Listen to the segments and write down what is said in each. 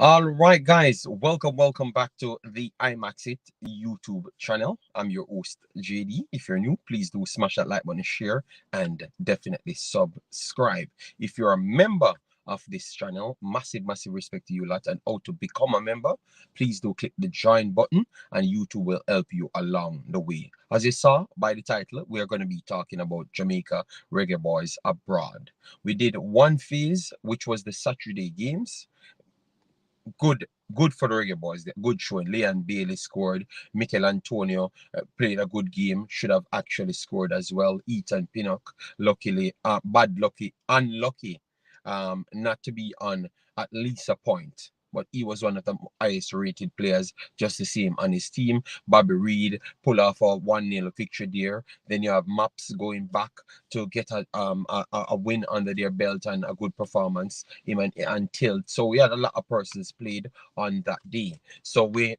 All right, guys, welcome back to the Imaxit YouTube channel. I'm your host, JD. If you're new, please do smash that like button, share, and definitely subscribe. If you're a member of this channel, massive respect to you lot. And how to become a member, please do click the join button, and YouTube will help you along the way. As you saw by the title, we are going to be talking about Jamaica Reggae Boyz abroad. We did one phase, which was the Saturday games. Good for the Reggae Boys. Good showing. Leon Bailey scored. Michail Antonio played a good game. Should have actually scored as well. Ethan Pinnock, luckily, unlucky, not to be on at least a point. But he was one of the highest rated players, just the same on his team. Bobby Reed pull off a 1-0 victory there. Then you have Maps going back to get a win under their belt and a good performance. Him and Tilt. So we had a lot of persons played on that day. So we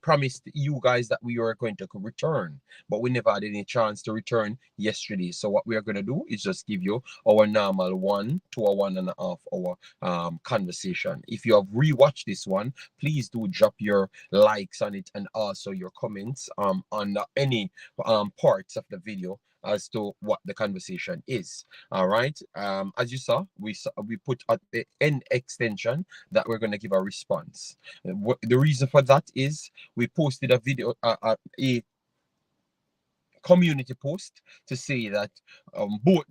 promised you guys that we were going to return, but we never had any chance to return yesterday. So what we are going to do is just give you our normal 1 to a 1.5 hour conversation. If you have rewatched this one, please do drop your likes on it and also your comments on any parts of the video as to what the conversation is. All right. As you saw, we put at the end extension that we're going to give a response. The reason for that is we posted a video, a community post to say that both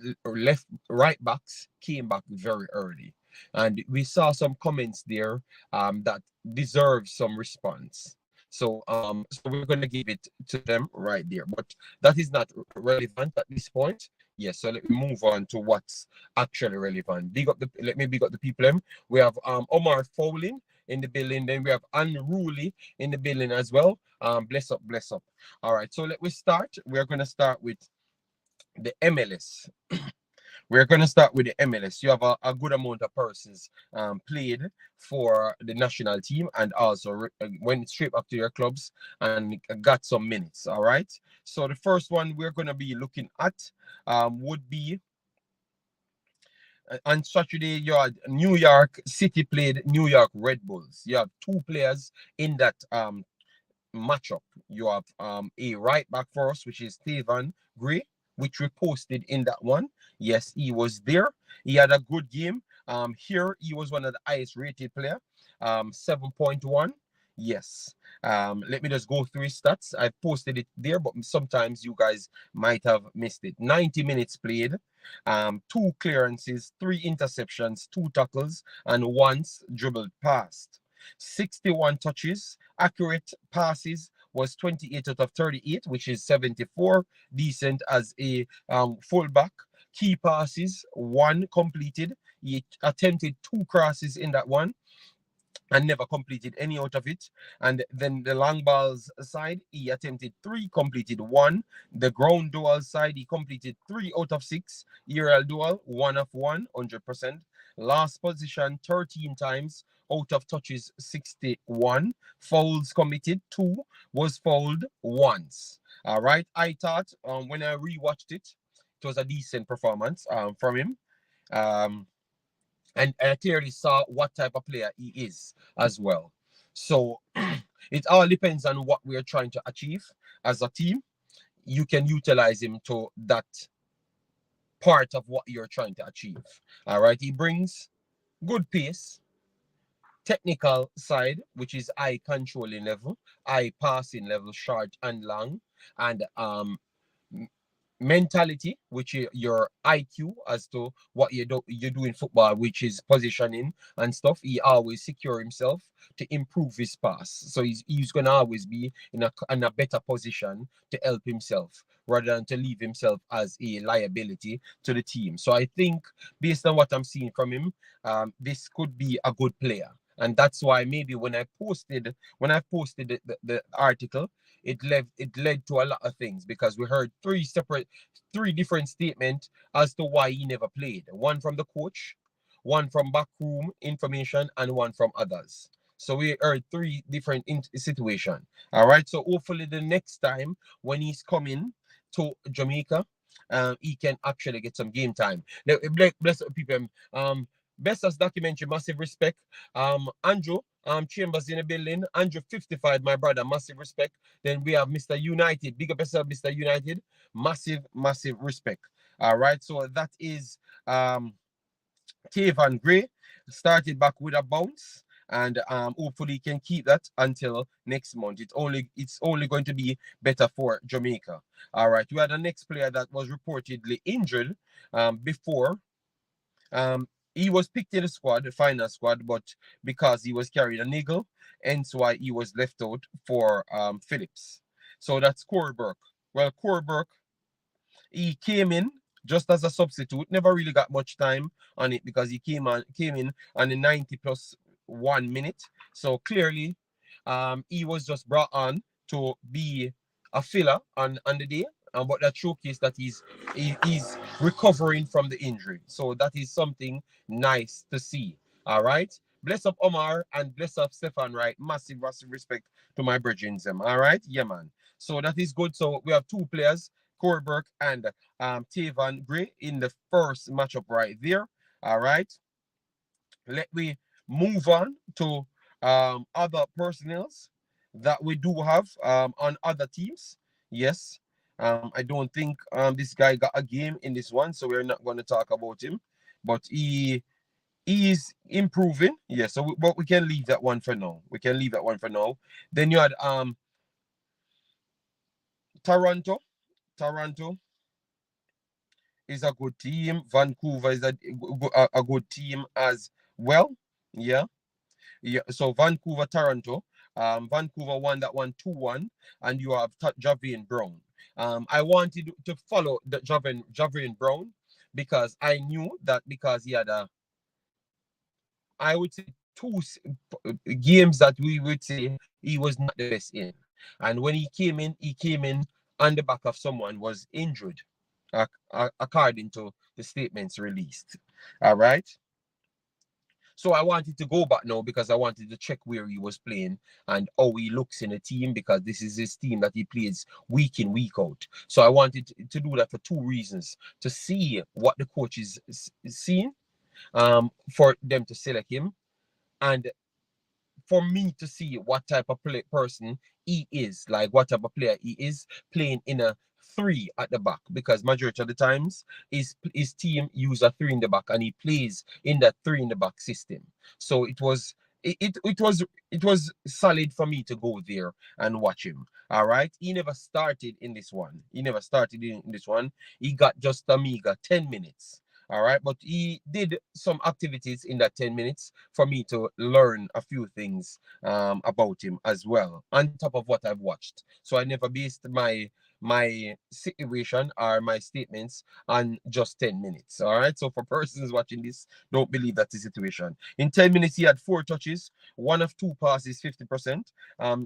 right backs came back very early, and we saw some comments there that deserve some response. So we're gonna give it to them right there, but that is not relevant at this point. Yes, so let me move on to what's actually relevant. Let me big up the people. We have Omar Fowling in the building. Then we have Unruly in the building as well. Bless up, bless up. All right, so let me start. We're gonna start with the MLS. We're going to start with the MLS. You have a good amount of persons played for the national team and also went straight back to your clubs and got some minutes. All right. So the first one we're going to be looking at would be on Saturday. You had New York City played New York Red Bulls. You have two players in that matchup. You have a right back for us, which is Tayvon Gray, which we posted in that one. Yes, he was there. He had a good game. Here he was one of the highest rated player. 7.1. Yes. Let me just go through his stats. I posted it there, but sometimes you guys might have missed it. 90 minutes played, 2 clearances, 3 interceptions, 2 tackles, and once dribbled past. 61 touches, accurate passes was 28 out of 38, which is 74, decent as a fullback. Key passes, 1 completed. He attempted 2 crosses in that one and never completed any out of it. And then the long balls side, he attempted 3, completed 1. The ground duel side, he completed 3 out of 6. Aerial duel, 1 of 1, 100%. Last position, 13 times. Out of touches, 61. Fouls committed, 2. Was fouled once. All right. I thought when I rewatched it, it was a decent performance from him. And I clearly saw what type of player he is as well. So it all depends on what we are trying to achieve as a team. You can utilize him to that part of what you're trying to achieve. All right. He brings good pace, technical side, which is eye controlling level, eye passing level, short and long, and mentality, which is your IQ as to what you do in football, which is positioning and stuff. He always secure himself to improve his pass, so he's gonna always be in a better position to help himself rather than to leave himself as a liability to the team. So I think based on what I'm seeing from him, this could be a good player. And that's why maybe when I posted the article, it led to a lot of things, because we heard 3 different statements as to why he never played. One from the coach, one from backroom information, and one from others. So we heard 3 different situations. All right. So hopefully the next time when he's coming to Jamaica, he can actually get some game time. Bless people. Best as documentary, massive respect. Andrew, Chambers in the building. Andrew 55, my brother, massive respect. Then we have Mr. United. Big up yourself, Mr. United. Massive respect. All right. So that is Tayvon Gray. Started back with a bounce. And hopefully can keep that until next month. It's only going to be better for Jamaica. All right. We had the next player that was reportedly injured before. He was picked in the squad, the final squad, but because he was carrying a niggle, hence why he was left out for Phillips. So that's Corey Burke. Well, Corey Burke, he came in just as a substitute, never really got much time on it because he came in on the 90 plus 1 minute. So clearly, he was just brought on to be a filler on the day. But that showcase that he's recovering from the injury. So that is something nice to see. All right. Bless up Omar and bless up Stefan, right? Massive respect to my brethren. All right. Yeah, man. So that is good. So we have two players, Corey Burke and Tayvon Gray in the first matchup right there. All right. Let me move on to other personnels that we do have on other teams. Yes. I don't think this guy got a game in this one, so we're not going to talk about him. But he is improving. Yeah, so but we can leave that one for now. Then you had Toronto. Toronto is a good team. Vancouver is a good team as well. Yeah. So Vancouver, Toronto. Vancouver won that one 2-1, and you have Javian Brown. I wanted to follow the Javian Brown because I knew that because he had I would say two games that we would say he was not the best in. And when he came in on the back of someone was injured, according to the statements released. All right. So I wanted to go back now because I wanted to check where he was playing and how he looks in the team because this is his team that he plays week in, week out. So I wanted to do that for two reasons. To see what the coach is seeing for them to select him, and for me to see what type of person he is, like what type of player he is playing in a three at the back, because majority of the times his team use a three in the back and he plays in that three in the back system. So it was solid for me to go there and watch him. All right. He never started in this one. He got just a meager 10 minutes. All right, but he did some activities in that 10 minutes for me to learn a few things about him as well, on top of what I've watched. So I never based my situation or my statements on just 10 minutes. All right, so for persons watching this, don't believe that's the situation. In 10 minutes, he had 4 touches, 1 of 2 passes, 50%.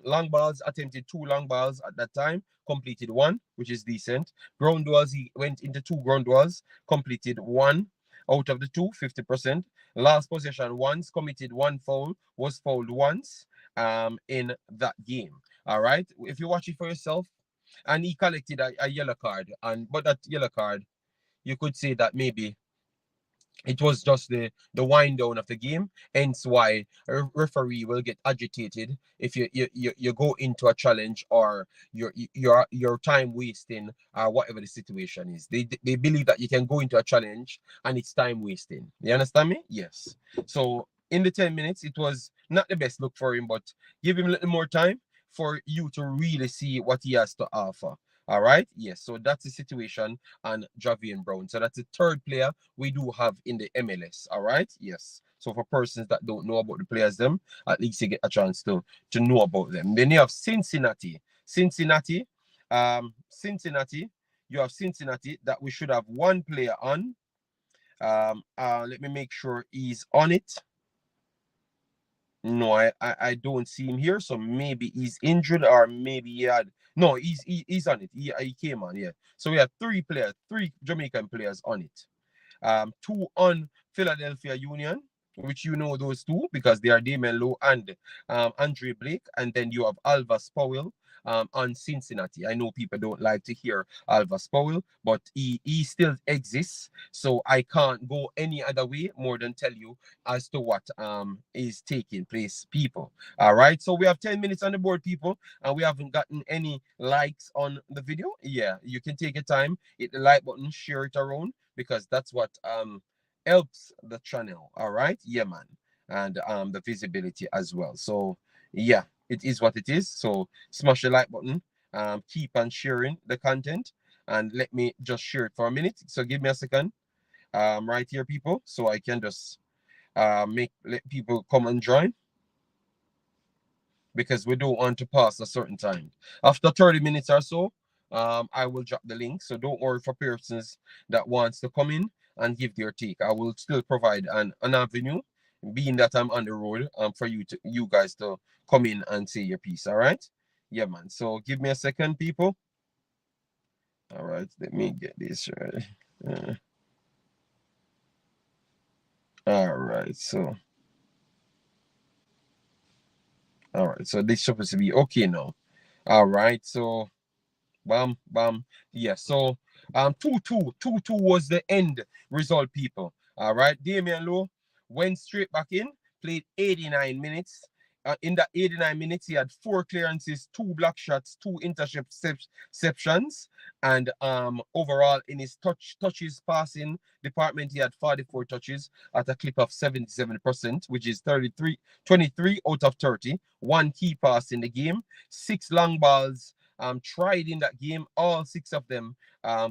Long balls, attempted 2 long balls at that time, completed 1, which is decent. Ground duels, he went into 2 ground duels, completed 1 out of the 2, 50%. Last possession once, committed 1 foul, was fouled once in that game. All right, if you watch it for yourself, and he collected a yellow card, but that yellow card, you could say that maybe it was just the wind down of the game, hence why a referee will get agitated if you go into a challenge or your time wasting or whatever the situation is. They believe that you can go into a challenge and it's time wasting. You understand me? Yes. So in the 10 minutes, it was not the best look for him, but give him a little more time for you to really see what he has to offer. All right. Yes. So that's the situation on Javian Brown. So that's the third player we do have in the MLS. All right. Yes. So for persons that don't know about the players, them at least you get a chance to know about them. Then you have Cincinnati. Cincinnati. You have Cincinnati that we should have one player on. Let me make sure he's on it. No, I don't see him here. So maybe he's injured or maybe he had. No, he's on it. He came on, yeah. So we have 3 players, 3 Jamaican players on it. 2 on Philadelphia Union, which you know those 2 because they are Damien Lowe and Andre Blake. And then you have Alvas Powell on Cincinnati. I know people don't like to hear Alvas Powell, but he still exists. So I can't go any other way more than tell you as to what is taking place, people. All right. So we have 10 minutes on the board, people, and we haven't gotten any likes on the video. Yeah, you can take your time, hit the like button, share it around, because that's what helps the channel. All right. Yeah, man. And the visibility as well. So yeah, it is what it is. So smash the like button, keep on sharing the content, and let me just share it for a minute. So give me a second, right here, people, so I can just let people come and join, because we don't want to pass a certain time. After 30 minutes or so, I will drop the link. So don't worry for persons that wants to come in and give their take. I will still provide an avenue, being that I'm on the road, for you guys to come in and say your piece. All right? Yeah, man. So give me a second, people. All right, let me get this right. All right, so this is supposed to be okay now. All right, so bam, bam. Yeah, so 2-2 was the end result, people. All right, Damian Lowe went straight back in, played 89 minutes. In that 89 minutes, he had 4 clearances, 2 block shots, 2 interceptions, and overall in his touches passing department, he had 44 touches at a clip of 77%, which is 23 out of 30. 1 key pass in the game, 6 long balls tried in that game. All 6 of them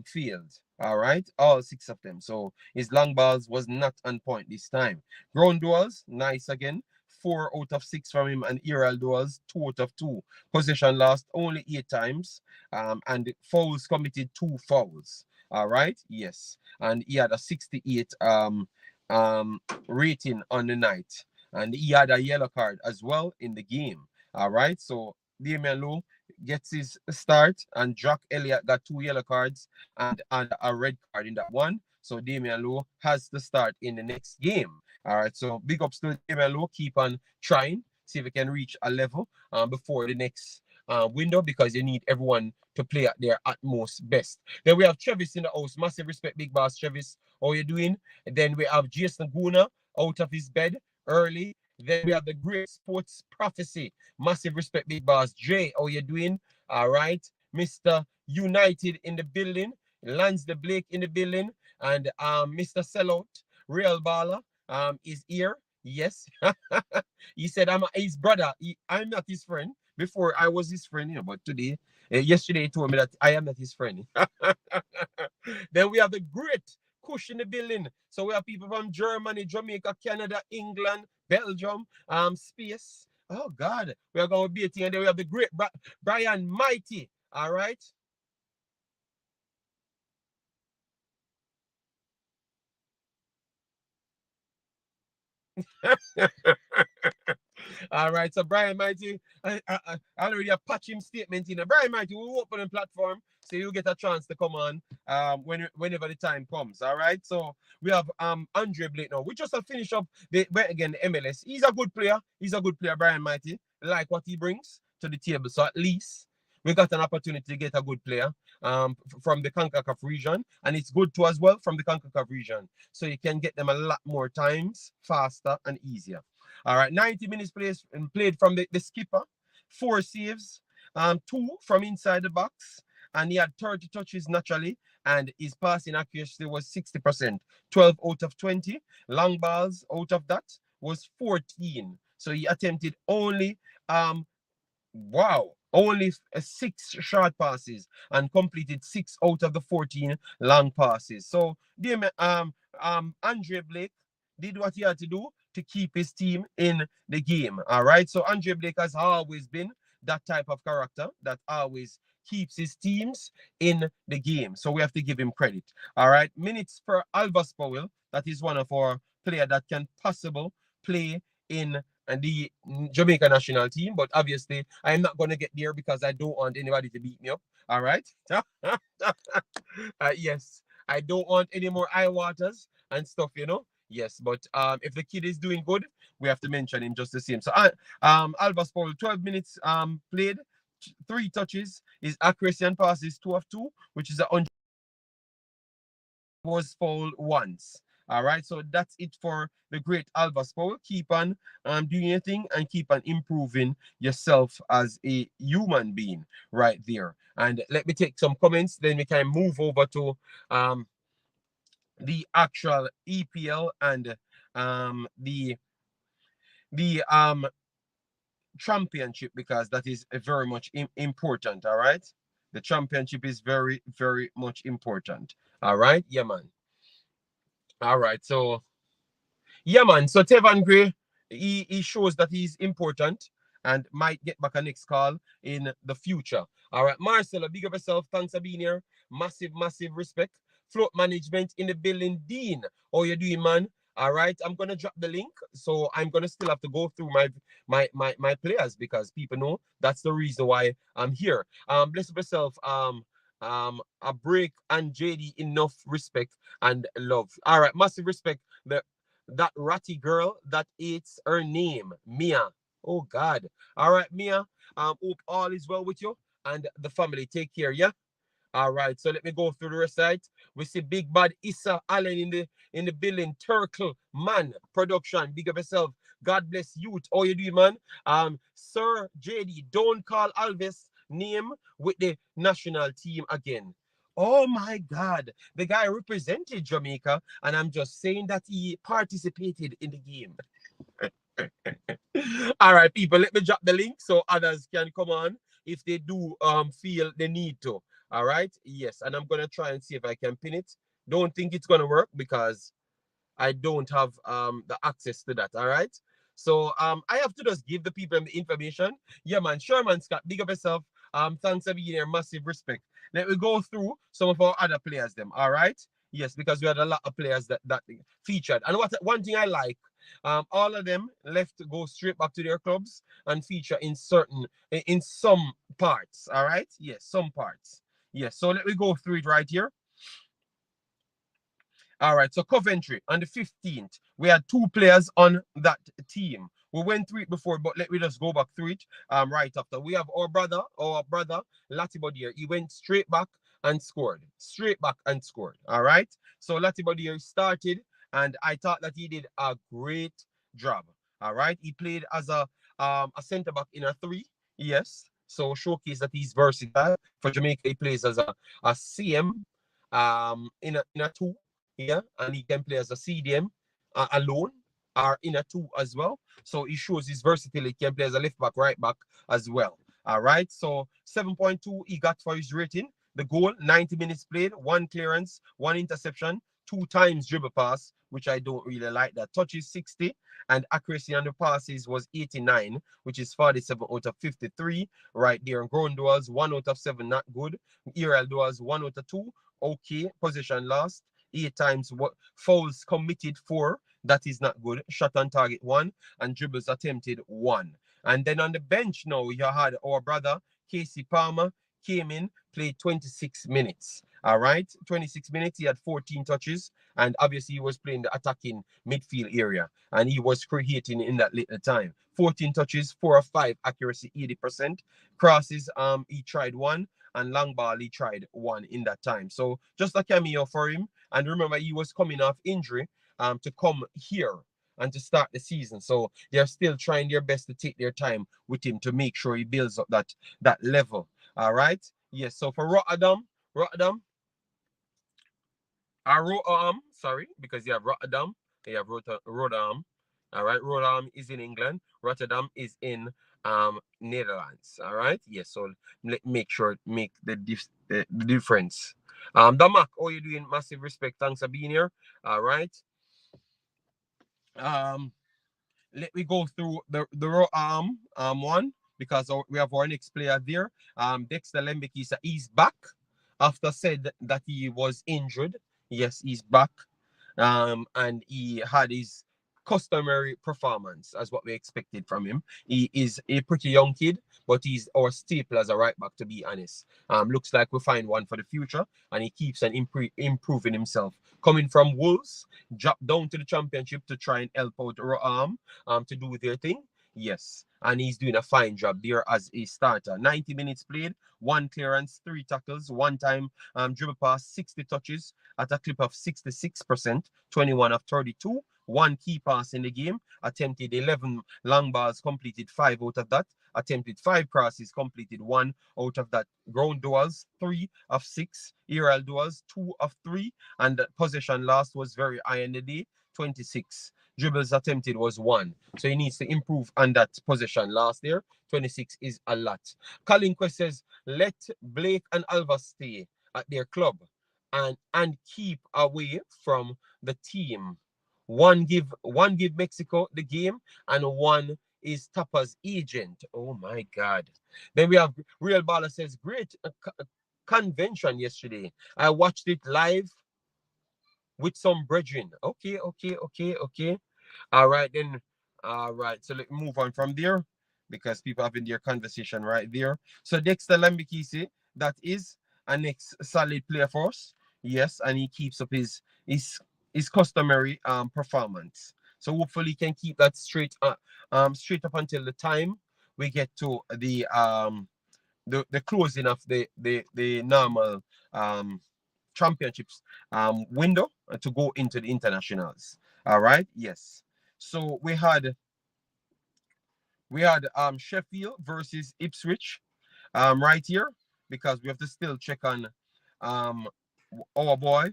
failed. All right, all 6 of them. So his long balls was not on point this time. Ground duels, nice again. 4 out of 6 from him, and aerial duels 2 out of 2. Possession lost only 8 times, and fouls committed 2 fouls. All right, yes, and he had a 68 rating on the night, and he had a yellow card as well in the game. All right, so Damian Lowe gets his start, and Jock Elliott got 2 yellow cards and a red card in that one. So Damian Lowe has to start in the next game. All right, so big ups to Damian Lowe. Keep on trying, see if we can reach a level before the next window, because you need everyone to play at their utmost best. Then we have Travis in the house. Massive respect, big boss Travis. How you doing? And then we have Jason Guna out of his bed early. Then we have the Great Sports Prophecy. Massive respect, big boss Jay. How you doing? All right, Mr. United in the building. Lance the Blake in the building, and Mr. Sellout, Real Baller, is here. Yes. He said I'm his brother. I'm not his friend. Before I was his friend, but today, yesterday he told me that I am not his friend. Then we have the great Kush in the building. So we have people from Germany, Jamaica, Canada, England, Belgium, space. Oh God, we are going to be a thing. And then we have the great Brian Mighty. All right. All right, so Brian Mighty, I already have patched him statement in. Brian Mighty will open a platform, so you get a chance to come on whenever the time comes. All right, so we have Andre Blake now. We just have finished up the MLS. He's a good player. He's a good player, Brian Mighty. Like what he brings to the table. So at least we got an opportunity to get a good player from the Concacaf region, and it's good too as well from the Concacaf region. So you can get them a lot more times, faster and easier. All right, 90 minutes played from the skipper, 4 saves, 2 from inside the box, and he had 30 touches naturally, and his passing accuracy was 60%, 12 out of 20. Long balls out of that was 14. So he attempted only only 6 short passes and completed 6 out of the 14 long passes. So Andre Blake did what he had to do to keep his team in the game. All right. So Andre Blake has always been that type of character that always keeps his teams in the game. So we have to give him credit. All right. Minutes for Alvas Powell. That is one of our players that can possibly play in the Jamaica national team. But obviously, I'm not going to get there because I don't want anybody to beat me up. All right. Yes. I don't want any more eye waters and stuff, Yes, but if the kid is doing good, we have to mention him just the same. So Alvas Powell, 12 minutes played, 3 touches. His accuracy and pass is 2 of 2, which is a 100. Was fouled once. All right, so that's it for the great Alvas Paul. Keep on doing your thing and keep on improving yourself as a human being right there. And let me take some comments, then we can move over to the actual EPL and the championship, because that is very much important. All right, the championship is very, very much important. All right, yeah, man. All right, so yeah, man. So Tayvon Gray, he shows that he's important and might get back a next call in the future. All right, Marcelo, big up yourself. Thanks for being here. Massive, massive respect. Float management in the building. Dean, how you doing, man? All right, I'm gonna drop the link, so I'm gonna still have to go through my players, because people know that's the reason why I'm here. Bless up yourself. A break and JD, enough respect and love. All right, massive respect. That ratty girl that eats her name, Mia. Oh God. All right, Mia. Hope all is well with you and the family. Take care, yeah. All right, so let me go through the recite. We see Big Bad Issa Allen in the building. Turkle Man Production. Big up yourself. God bless youth. How you doing, man? Sir JD, don't call Alves name with the national team again. Oh my God. The guy represented Jamaica, and I'm just saying that he participated in the game. All right, people, let me drop the link so others can come on if they do feel the need to. All right, yes, and I'm gonna try and see if I can pin it. Don't think it's gonna work because I don't have the access to that. All right, so I have to just give the people the information. Yeah, man. Sherman Scott, big up yourself. Thanks for being here. Massive respect. Let me go through some of our other players. Them. All right. Yes, because we had a lot of players that featured. And what one thing I like, all of them left to go straight back to their clubs and feature in some parts. All right. Yes, some parts. Yes. So let me go through it right here. All right, so Coventry on the 15th, we had 2 players on that team. We went through it before, but let me just go back through it right after. We have our brother, Latibodier. He went straight back and scored. Straight back and scored. All right. So Latibodier started, and I thought that he did a great job. All right. He played as a centre back in a 3. Yes. So showcase that he's versatile. For Jamaica, he plays as a CM in a 2. Yeah, and he can play as a CDM alone or in a 2 as well. So he shows his versatility. He can play as a left back, right back as well. All right, so 7.2 he got for his rating. The goal, 90 minutes played, 1 clearance, 1 interception, 2 times dribble pass, which I don't really like that. Touches 60, and accuracy on the passes was 89, which is 47 out of 53 right there. And ground duels, 1 out of 7, not good. Aerial duels, 1 out of 2, okay. Possession lost. 8 times. What fouls committed 4, that is not good. Shot on target 1, and dribbles attempted 1. And then on the bench now, you had our brother Casey Palmer came in, played 26 minutes. All right, 26 minutes. He had 14 touches, and obviously he was playing the attacking midfield area, and he was creating in that little time. 14 touches, 4 of 5, accuracy 80%. Crosses, he tried 1, and long ball he tried 1 in that time. So just a cameo for him. And remember, he was coming off injury to come here and to start the season. So they're still trying their best to take their time with him to make sure he builds up that level. All right. Yes. So for Rotterdam, sorry, because you have Rotterdam, you have Rotterdam. All right, Rotterdam is in England. Rotterdam is in Netherlands. All right. Yes. So make the difference. Damak, how you doing? Massive respect. Thanks for being here. All right. Let me go through the one, because we have our next player there. Dexter Lembikisa is back after said that he was injured. Yes, he's back. And he had his customary performance as what we expected from him. He is a pretty young kid, but he's our staple as a right back, to be honest. Looks like we find one for the future, and he keeps on improving himself. Coming from Wolves, dropped down to the championship to try and help out to do their thing. Yes, and he's doing a fine job there as a starter. 90 minutes played, 1 clearance, 3 tackles, 1 time dribble pass, 60 touches at a clip of 66%, 21 of 32, 1 key pass in the game, attempted 11 long balls, completed 5 out of that, attempted 5 crosses, completed 1 out of that, ground duels, 3 of 6, aerial duels, 2 of 3, and the possession last was very high in the day, 26. Dribbles attempted was 1. So he needs to improve on that possession last year. 26 is a lot. Colin Quest says, let Blake and Alva stay at their club and keep away from the team. One give Mexico the game, and one is Tapa's agent. Oh my God. Then we have Real Baller says, great convention yesterday. I watched it live with some brethren. Okay. All right, then. All right. So let's move on from there because people having their conversation right there. So Dexter Lembikisa, that is a next solid player for us. Yes, and he keeps up his customary performance. So hopefully he can keep that straight up until the time we get to the closing of the normal championships window to go into the internationals. All right, yes. So we had Sheffield versus Ipswich right here because we have to still check on um our boy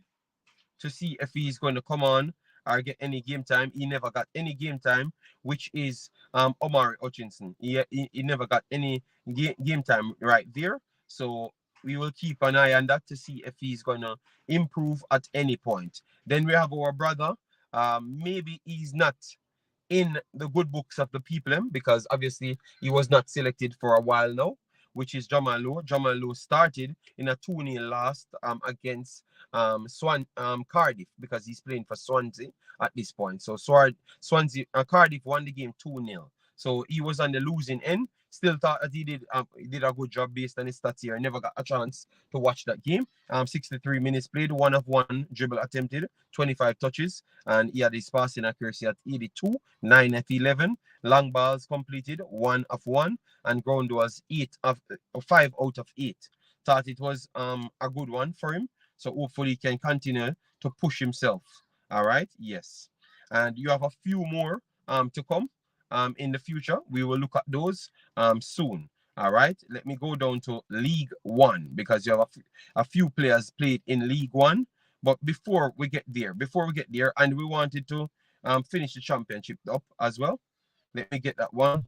to see if he's going to come on or get any game time. He never got any game time, which is Omari Hutchinson. He never got any game time right there. So we will keep an eye on that to see if he's going to improve at any point. Then we have our brother. Maybe he's not in the good books of the people because obviously he was not selected for a while now, which is Jamal Lowe. Jamal Lowe started in a 2-0 loss against Cardiff because he's playing for Swansea at this point. So Cardiff won the game 2-0. So he was on the losing end. Still thought that he did a good job based on his stats here. Never got a chance to watch that game. 63 minutes played, 1 of 1 dribble attempted, 25 touches, and he had his passing accuracy at 82, 9 of 11. Long balls completed, 1 of 1, and ground was 5 out of 8. Thought it was a good one for him. So hopefully he can continue to push himself. All right, yes. And you have a few more to come in the future. We will look at those soon. All right, let me go down to League One because you have a few players played in League One. But before we get there, and we wanted to finish the championship up as well. Let me get that one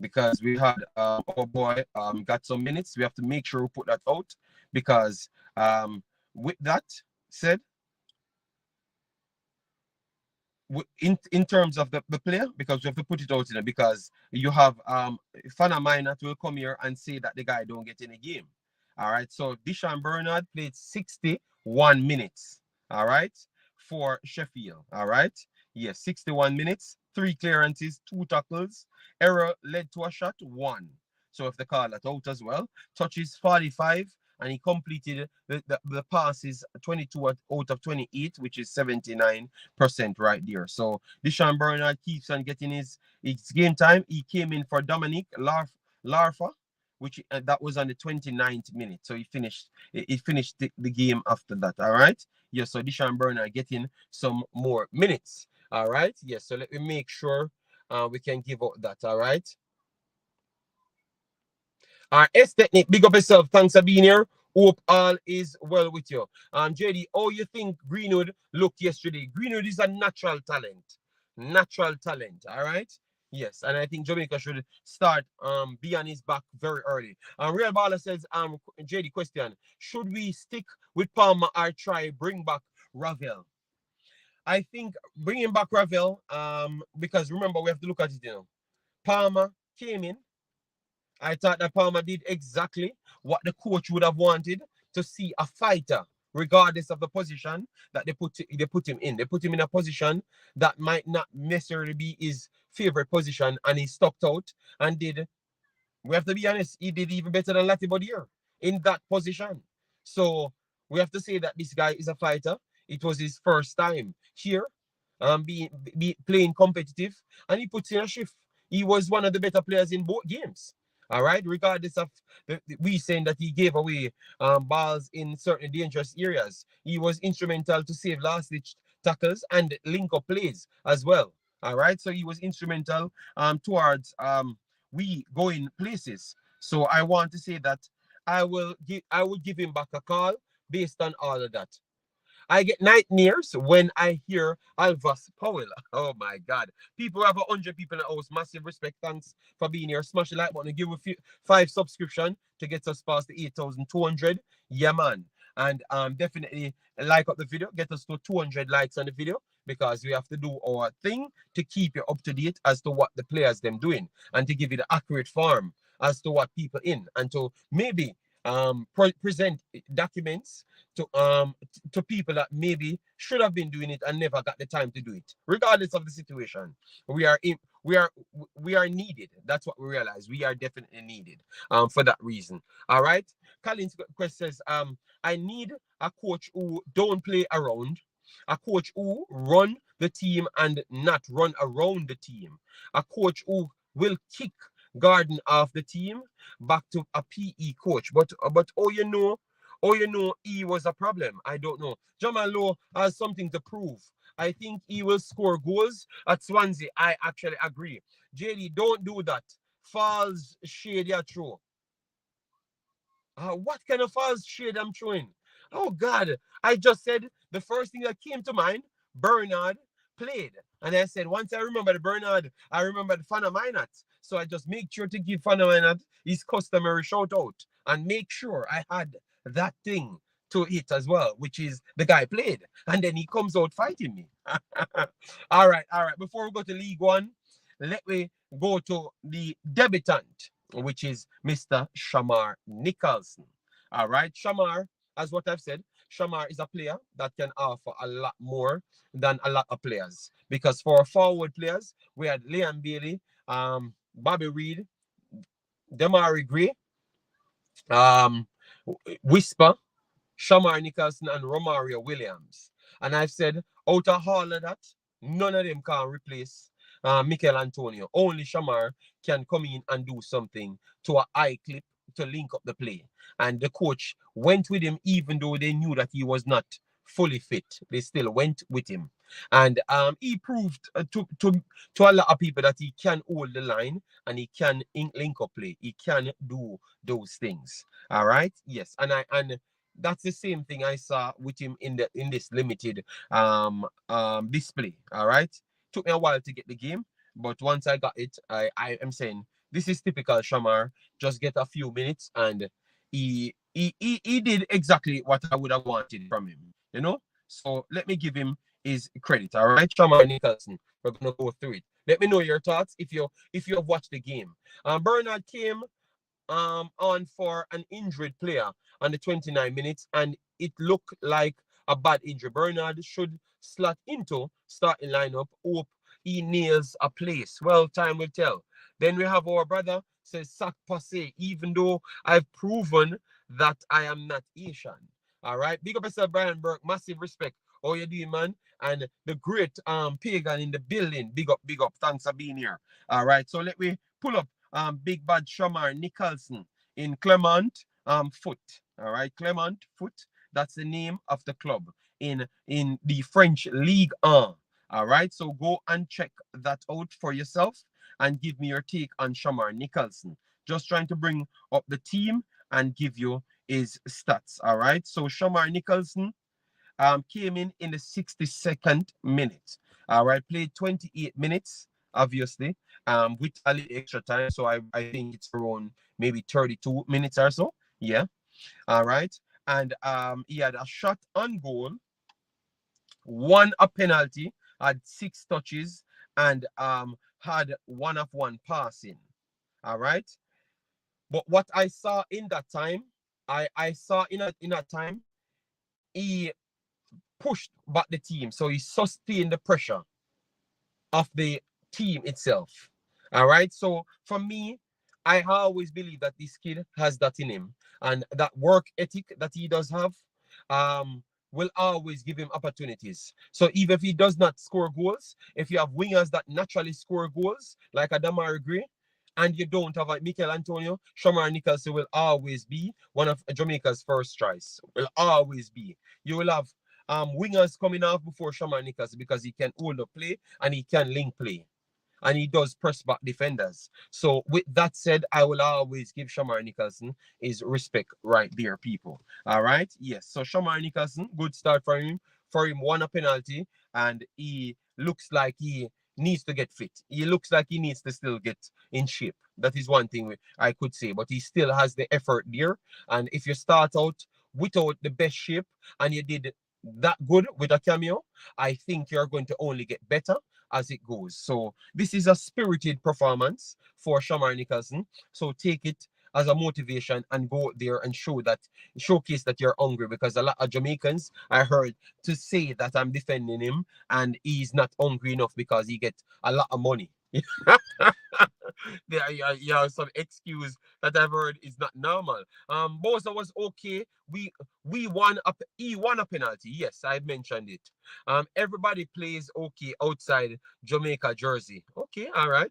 because we had our boy got some minutes. We have to make sure we put that out because with that said, in terms of the player, because we have to put it out in it because you have fan of mine that will come here and say that the guy don't get any game. All right, so Deshaun Bernard played 61 minutes. All right, for Sheffield. All right, yes, 61 minutes, 3 clearances, 2 tackles, error led to a shot, 1. So if they call that out as well, touches 45, and he completed the passes 22 out of 28, which is 79% right there. So Deshaun Bernard keeps on getting his game time. He came in for Dominic Larfa, which that was on the 29th minute. So he finished the game after that. All right. Yes. So Deshaun Bernard getting some more minutes. All right. Yes. So let me make sure we can give out that. All right. S Technique, big up yourself. Thanks for being here. Hope all is well with you. JD, how you think Greenwood looked yesterday? Greenwood is a natural talent. Natural talent. All right. Yes, and I think Jamaica should start be on his back very early. Real Baller says, JD, question: should we stick with Palmer or try bring back Ravel? I think bringing back Ravel, because remember we have to look at it. Palmer came in. I thought that Palmer did exactly what the coach would have wanted to see a fighter, regardless of the position that they put him in. They put him in a position that might not necessarily be his favorite position, and he stuck out and did. We have to be honest, he did even better than Latibodier in that position. So we have to say that this guy is a fighter. It was his first time here, playing competitive, and he puts in a shift. He was one of the better players in both games. All right, regardless of we saying that he gave away balls in certain dangerous areas, he was instrumental to save last ditch tackles and link up plays as well. All right, so he was instrumental towards we going places. So I want to say that I would give him back a call based on all of that. I get nightmares when I hear Alvas Powell. Oh my God. People have 100 people in the house. Massive respect. Thanks for being here. Smash the like button. Give a few 5 subscription to get us past the 8,200. Yeah, man. And definitely like up the video. Get us to 200 likes on the video because we have to do our thing to keep you up to date as to what the players them doing and to give you the accurate form as to what people in and to maybe present documents to people that maybe should have been doing it and never got the time to do it. Regardless of the situation, we are in, we are needed. That's what we realize. We are definitely needed for that reason. All right. Colin's question says, I need a coach who don't play around, a coach who run the team and not run around the team, a coach who will kick Garden off the team back to a PE coach. But he was a problem. I don't know. Jamal Lowe has something to prove. I think he will score goals at Swansea. I actually agree. JD, don't do that. False shade you throw. What kind of false shade I'm throwing? Oh God! I just said the first thing that came to mind. Bernard played, and I said once I remember the Bernard, I remember the Fana Minot. So I just make sure to give Fana Minot his customary shout out and make sure I had that thing to it as well, which is the guy played, and then he comes out fighting me. All right. Before we go to League One, let me go to the debutant, which is Mr. Shamar Nicholson. All right, Shamar, as what I've said, Shamar is a player that can offer a lot more than a lot of players. Because for forward players, we had Liam Bailey, Bobby Reed, Demarai Gray, um, Whisper, Shamar Nicholson, and Romario Williams. And I've said, out of all of that, none of them can replace Michail Antonio. Only Shamar can come in and do something to a high clip to link up the play. And the coach went with him even though they knew that he was not fully fit. They still went with him. And he proved to a lot of people that he can hold the line and he can link up play. He can do those things. All right. Yes. And that's the same thing I saw with him in this limited display. All right. Took me a while to get the game, but once I got it, I am saying this is typical Shamar. Just get a few minutes and he did exactly what I would have wanted from him, you know. So let me give him his credit. All right, Shamar Nicholson. We're gonna go through it. Let me know your thoughts if you have watched the game. Bernard came on for an injured player on the 29 minutes, and it looked like a bad injury. Bernard should slot into starting lineup. Hope he nails a place. Well, time will tell. Then we have our brother says sac passe, even though I've proven that I am not Asian. All right. Big up yourself, Brian Burke. Massive respect. How you doing, man? And the great pagan in the building. Big up. Thanks for being here. All right. So let me pull up Big Bad Shamar Nicholson in Clermont Foot. All right, Clermont Foot. That's the name of the club in the French Ligue 1. All right, so go and check that out for yourself and give me your take on Shamar Nicholson. Just trying to bring up the team and give you his stats. All right, so Shamar Nicholson came in the 62nd minute. All right, played 28 minutes, obviously, with a little extra time. So I think it's around maybe 32 minutes or so. Yeah. All right. And he had a shot on goal, won a penalty, had 6 touches, and had 1-of-1 passing. All right. But what I saw in that time, I saw in that time, he pushed back the team. So he sustained the pressure of the team itself. All right. So for me, I always believe that this kid has that in him, and that work ethic that he does have. will always give him opportunities. So even if he does not score goals, if you have wingers that naturally score goals, like a Demarai Gray, and you don't have a Michail Antonio, Shamar Nicholson will always be one of Jamaica's first choice. Will always be. You will have wingers coming off before Shamar Nicholson because he can hold up play and he can link play and he does press back defenders. So with that said, I will always give Shamar Nicholson his respect right there, people. All right. Yes. So Shamar Nicholson, good start for him. For him, won a penalty, and he looks like he needs to get fit. He looks like he needs to still get in shape. That is one thing I could say, but he still has the effort there. And if you start out without the best shape and you did that good with a cameo, I think you're going to only get better as it goes. So this is a spirited performance for Shamar Nicholson. So take it as a motivation and go there and showcase that you're hungry, because a lot of Jamaicans I heard to say that I'm defending him and he's not hungry enough because he gets a lot of money. There, yeah, some excuse that I've heard is not normal. Bosa was okay. We won up. He won a penalty. Yes, I mentioned it. Everybody plays okay outside Jamaica jersey. Okay, all right.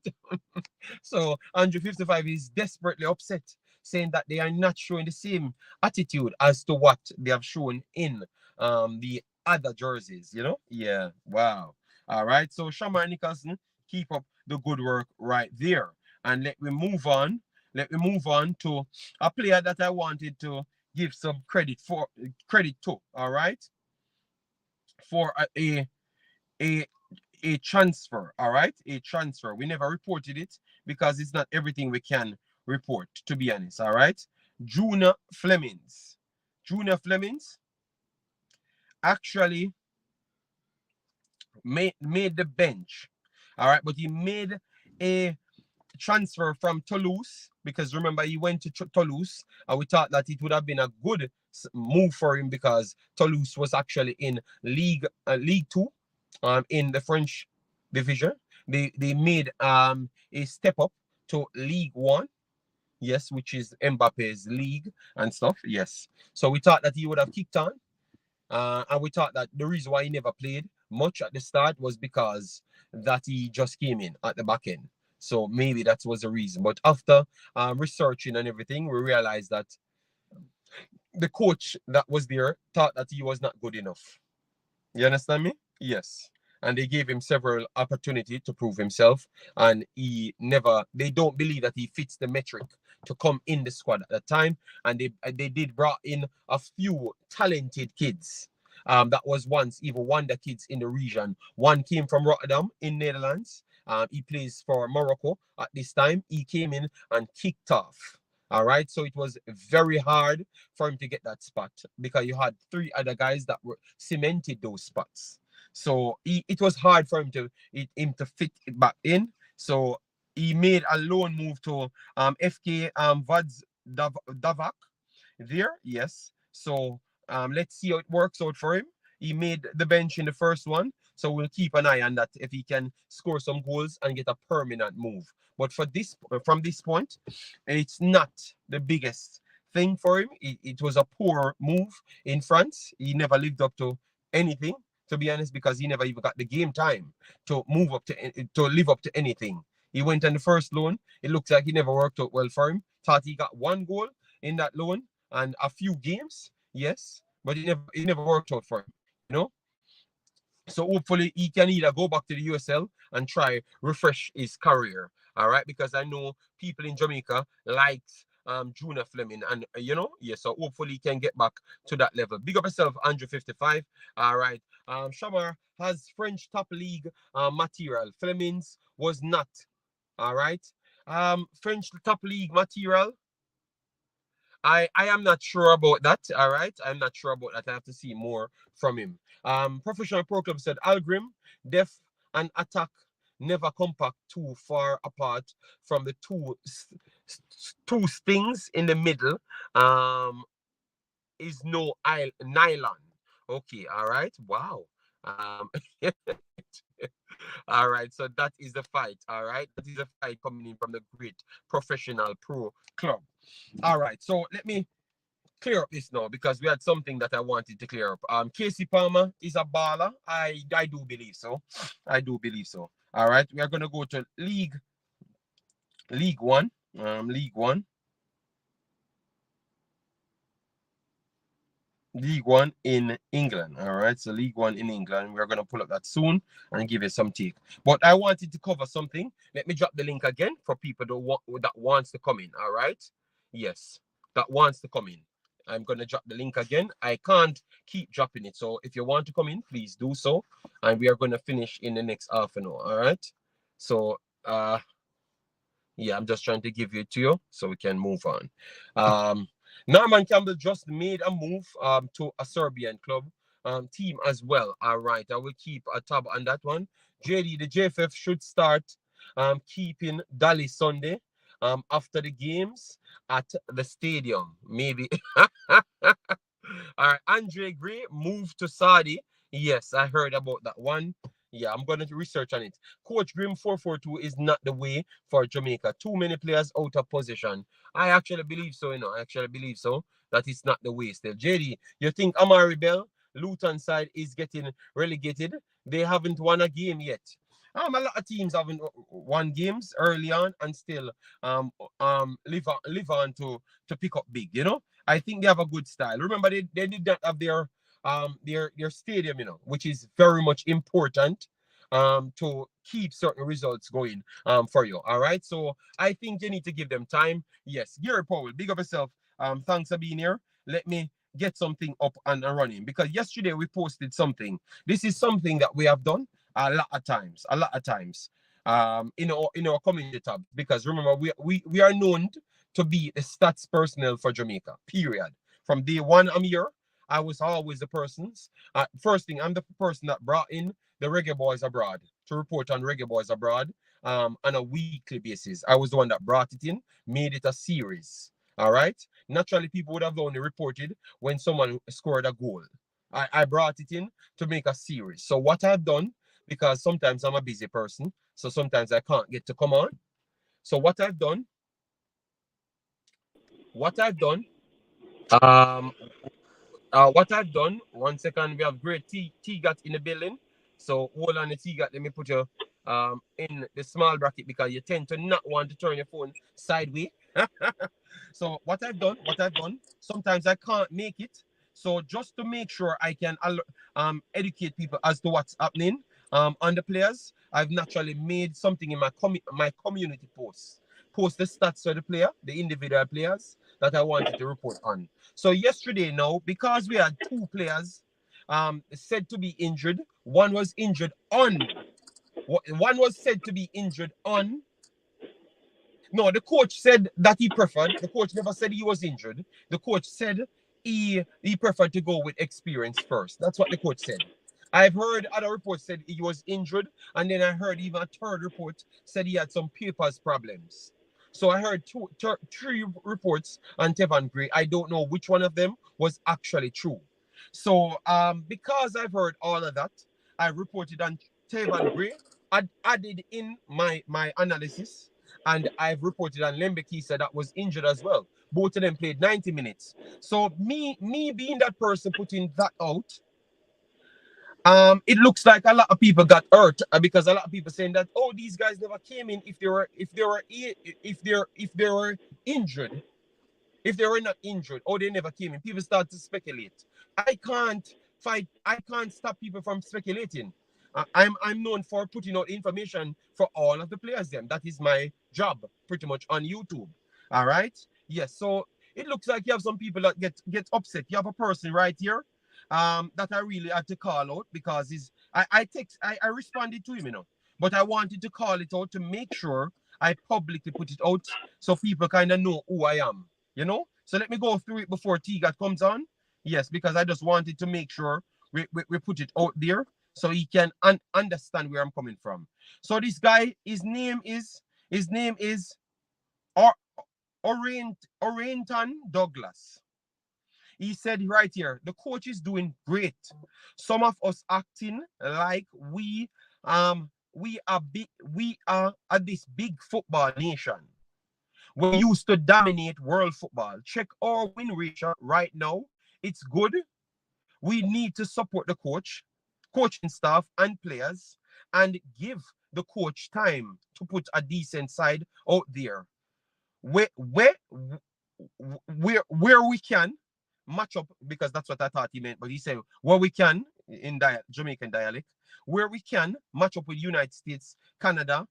So 155 is desperately upset, saying that they are not showing the same attitude as to what they have shown in the other jerseys. You know? Yeah. Wow. All right. So Shamar Nicholson, keep up the good work right there. And let me move on. Let me move on to a player that I wanted to give some credit to. All right, for a a transfer. All right, a transfer. We never reported it because it's not everything we can report, to be honest. All right, Junior Flemings. Junior Flemings actually made the bench. All right, but he made a transfer from Toulouse, because remember he went to Toulouse and we thought that it would have been a good move for him because Toulouse was actually in League Two, in the French division. They made a step up to League One. Yes, which is Mbappe's league and stuff. Yes, so we thought that he would have kicked on, and we thought that the reason why he never played much at the start was because that he just came in at the back end. So maybe that was the reason. But after researching and everything, we realized that the coach that was there thought that he was not good enough. You understand me? Yes. And they gave him several opportunities to prove himself, and they don't believe that he fits the metric to come in the squad at the time. And they did brought in a few talented kids. That was once even wonder kids in the region. One came from Rotterdam in Netherlands. He plays for Morocco at this time. He came in and kicked off. All right, so it was very hard for him to get that spot because you had three other guys that were cemented those spots. So it was hard for him to fit it back in. So he made a loan move to FK Vads Davak there. Yes. So let's see how it works out for him. He made the bench in the first one. So we'll keep an eye on that if he can score some goals and get a permanent move. But from this point, it's not the biggest thing for him. It was a poor move in France. He never lived up to anything, to be honest, because he never even got the game time to live up to anything. He went on the first loan. It looks like he never worked out well for him. Thought he got one goal in that loan and a few games, yes, but it never worked out for him, you know. So hopefully he can either go back to the USL and try refresh his career. All right, because I know people in Jamaica likes Junior Fleming, and yeah. So hopefully he can get back to that level. Big up yourself, Andrew 55. All right. Shamar has French top league material. Flemings was not. All right. French top league material. I am not sure about that. All right, I'm not sure about that. I have to see more from him. Professional Pro Club said Algrim, Def, and Attack never compact too far apart from the two stings in the middle. Is no nylon. Okay, all right. Wow. All right, so that is the fight. All right, that is a fight coming in from the great professional pro club. All right, so let me clear up this now because we had something that I wanted to clear up. Casey Palmer is a baller. I do believe so. I do believe so. All right, we are gonna go to League One. League One. League One in England. All right, so League One in England. We're gonna pull up that soon and give you some take. But I wanted to cover something. Let me drop the link again for people that wants to come in. All right, yes, that wants to come in. I'm gonna drop the link again. I can't keep dropping it, so if you want to come in, please do so. And we are gonna finish in the next half an hour. All right. So yeah, I'm just trying to give it to you so we can move on. Norman Campbell just made a move to a Serbian club team as well. All right, I will keep a tab on that one. JD, the JFF should start keeping Dali Sunday after the games at the stadium. Maybe. All right, Andre Gray moved to Saudi. Yes, I heard about that one. Yeah, I'm going to research on it. Coach Grim 442 is not the way for Jamaica. Too many players out of position. I actually believe so, you know. I actually believe so that it's not the way still. JD, you think Amari Bell, Luton side, is getting relegated? They haven't won a game yet. A lot of teams haven't won games early on and still live on to pick up big, you know. I think they have a good style. Remember, they did not have their stadium, you know, which is very much important to keep certain results going for you. All right. So I think you need to give them time. Yes, Gary Powell, big up yourself. Thanks for being here. Let me get something up and running because yesterday we posted something. This is something that we have done a lot of times, in our community tabs. Because remember, we are known to be the stats personnel for Jamaica. Period. From day one, I'm here. I was always the person's. First thing, I'm the person that brought in the Reggae Boyz abroad to report on Reggae Boyz abroad on a weekly basis. I was the one that brought it in, made it a series. All right. Naturally, people would have only reported when someone scored a goal. I brought it in to make a series. So what I've done, because sometimes I'm a busy person, so sometimes I can't get to come on. So what I've done, um, what I've done, 1 second, we have great T got in the building. So hold on the T got, let me put you in the small bracket because you tend to not want to turn your phone sideways. So what I've done, sometimes I can't make it. So just to make sure I can educate people as to what's happening on the players, I've naturally made something in my community post. Post the stats for the player, the individual players that I wanted to report on. So yesterday now, because we had two players said to be injured, one was injured on, one was said to be injured on. No, the coach said that he preferred. The coach never said he was injured. The coach said he preferred to go with experience first. That's what the coach said. I've heard other reports said he was injured, and then I heard even a third report said he had some papers problems. So I heard three reports on Tayvon Gray. I don't know which one of them was actually true. So because I've heard all of that, I reported on Tayvon Gray. I added in my analysis, and I've reported on Lembikisa that was injured as well. Both of them played 90 minutes. So me being that person putting that out, it looks like a lot of people got hurt because a lot of people saying that, oh, these guys never came in if they were injured. If they were not injured or they never came in, people start to speculate. I can't stop people from speculating. I'm known for putting out information for all of the players. That is my job, pretty much on YouTube. All right. Yes. So it looks like you have some people that get upset. You have a person right here, that I really had to call out because I responded to him, you know, but I wanted to call it out to make sure I publicly put it out so people kind of know who I am, you know. So let me go through it before T-Gat comes on. Yes, because I just wanted to make sure we put it out there so he can understand where I'm coming from. So this guy, his name is or Orienton Douglas. He said right here, the coach is doing great. Some of us acting like we are this big football nation. We used to dominate world football. Check our win ratio right now. It's good. We need to support the coach, coaching staff, and players, and give the coach time to put a decent side out there. Where we can match up, because that's what I thought he meant, but he said where we can in Jamaican dialect, where we can match up with United States, Canada,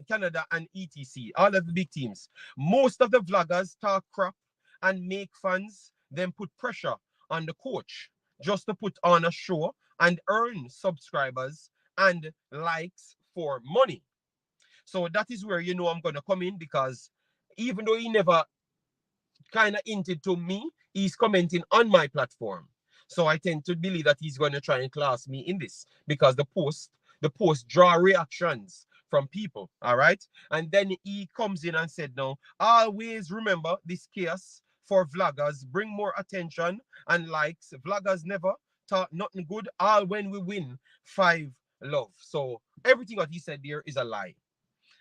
Canada and etc. All of the big teams. Most of the vloggers talk crap and make fans then put pressure on the coach just to put on a show and earn subscribers and likes for money. So that is where I'm gonna come in, because even though he never kind of hinted to me, he's commenting on my platform. So I tend to believe that he's going to try and class me in this, because the post draw reactions from people. All right. And then he comes in and said, no, always remember this case for vloggers, bring more attention and likes. Vloggers never talk nothing good, all when we win 5 love. So everything that he said there is a lie.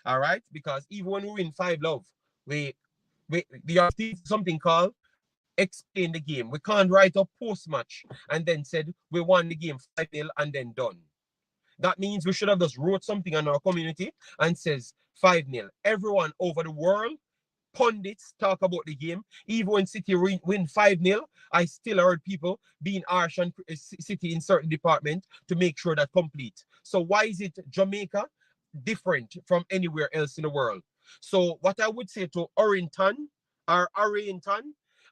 All right. Because even when we win 5 love, we have something called explain the game. We can't write a post match and then said we won the game 5-0 and then done. That means we should have just wrote something on our community and says 5-0. Everyone over the world, pundits talk about the game. Even when City win 5-0, I still heard people being harsh on City in certain department to make sure that complete. So why is it Jamaica different from anywhere else in the world? So what I would say to Orrington,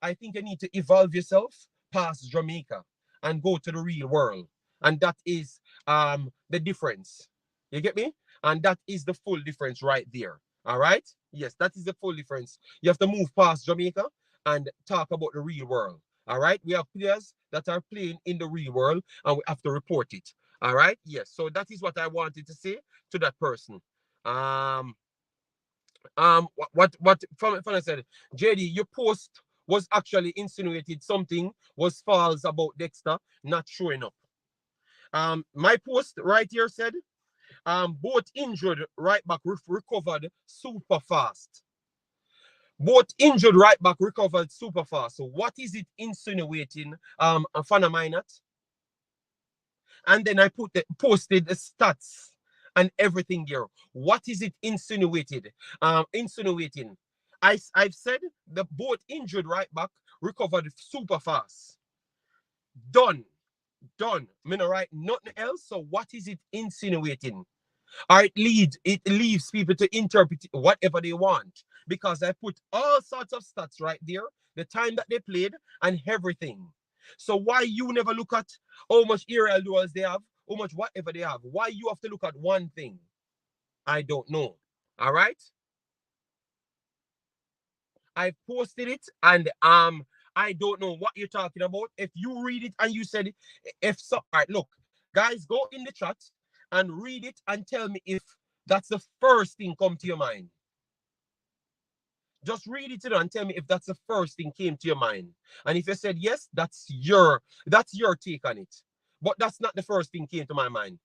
I think you need to evolve yourself past Jamaica and go to the real world. And that is the difference. You get me? And that is the full difference right there. All right? Yes, that is the full difference. You have to move past Jamaica and talk about the real world. All right? We have players that are playing in the real world and we have to report it. All right? Yes. So that is what I wanted to say to that person. What from I said, JD, your post was actually insinuated something was false about Dexter not showing up. My post right here said, both injured right back recovered super fast. Both injured right back recovered super fast. So what is it insinuating, Fanaminat? And then I posted the stats and everything there. What is it insinuated? Insinuating. I've said the both injured right back recovered super fast. Done. Me no write nothing else. So what is it insinuating? Or it leaves people to interpret whatever they want. Because I put all sorts of stats right there, the time that they played and everything. So why you never look at how much aerial duels they have, how much whatever they have? Why you have to look at one thing? I don't know. All right? I posted it and I don't know what you're talking about. If you read it and you said if so, all right, look, guys, go in the chat and read it and tell me if that's the first thing come to your mind. Just read it and tell me if that's the first thing came to your mind. And if you said yes, that's your take on it. But that's not the first thing came to my mind.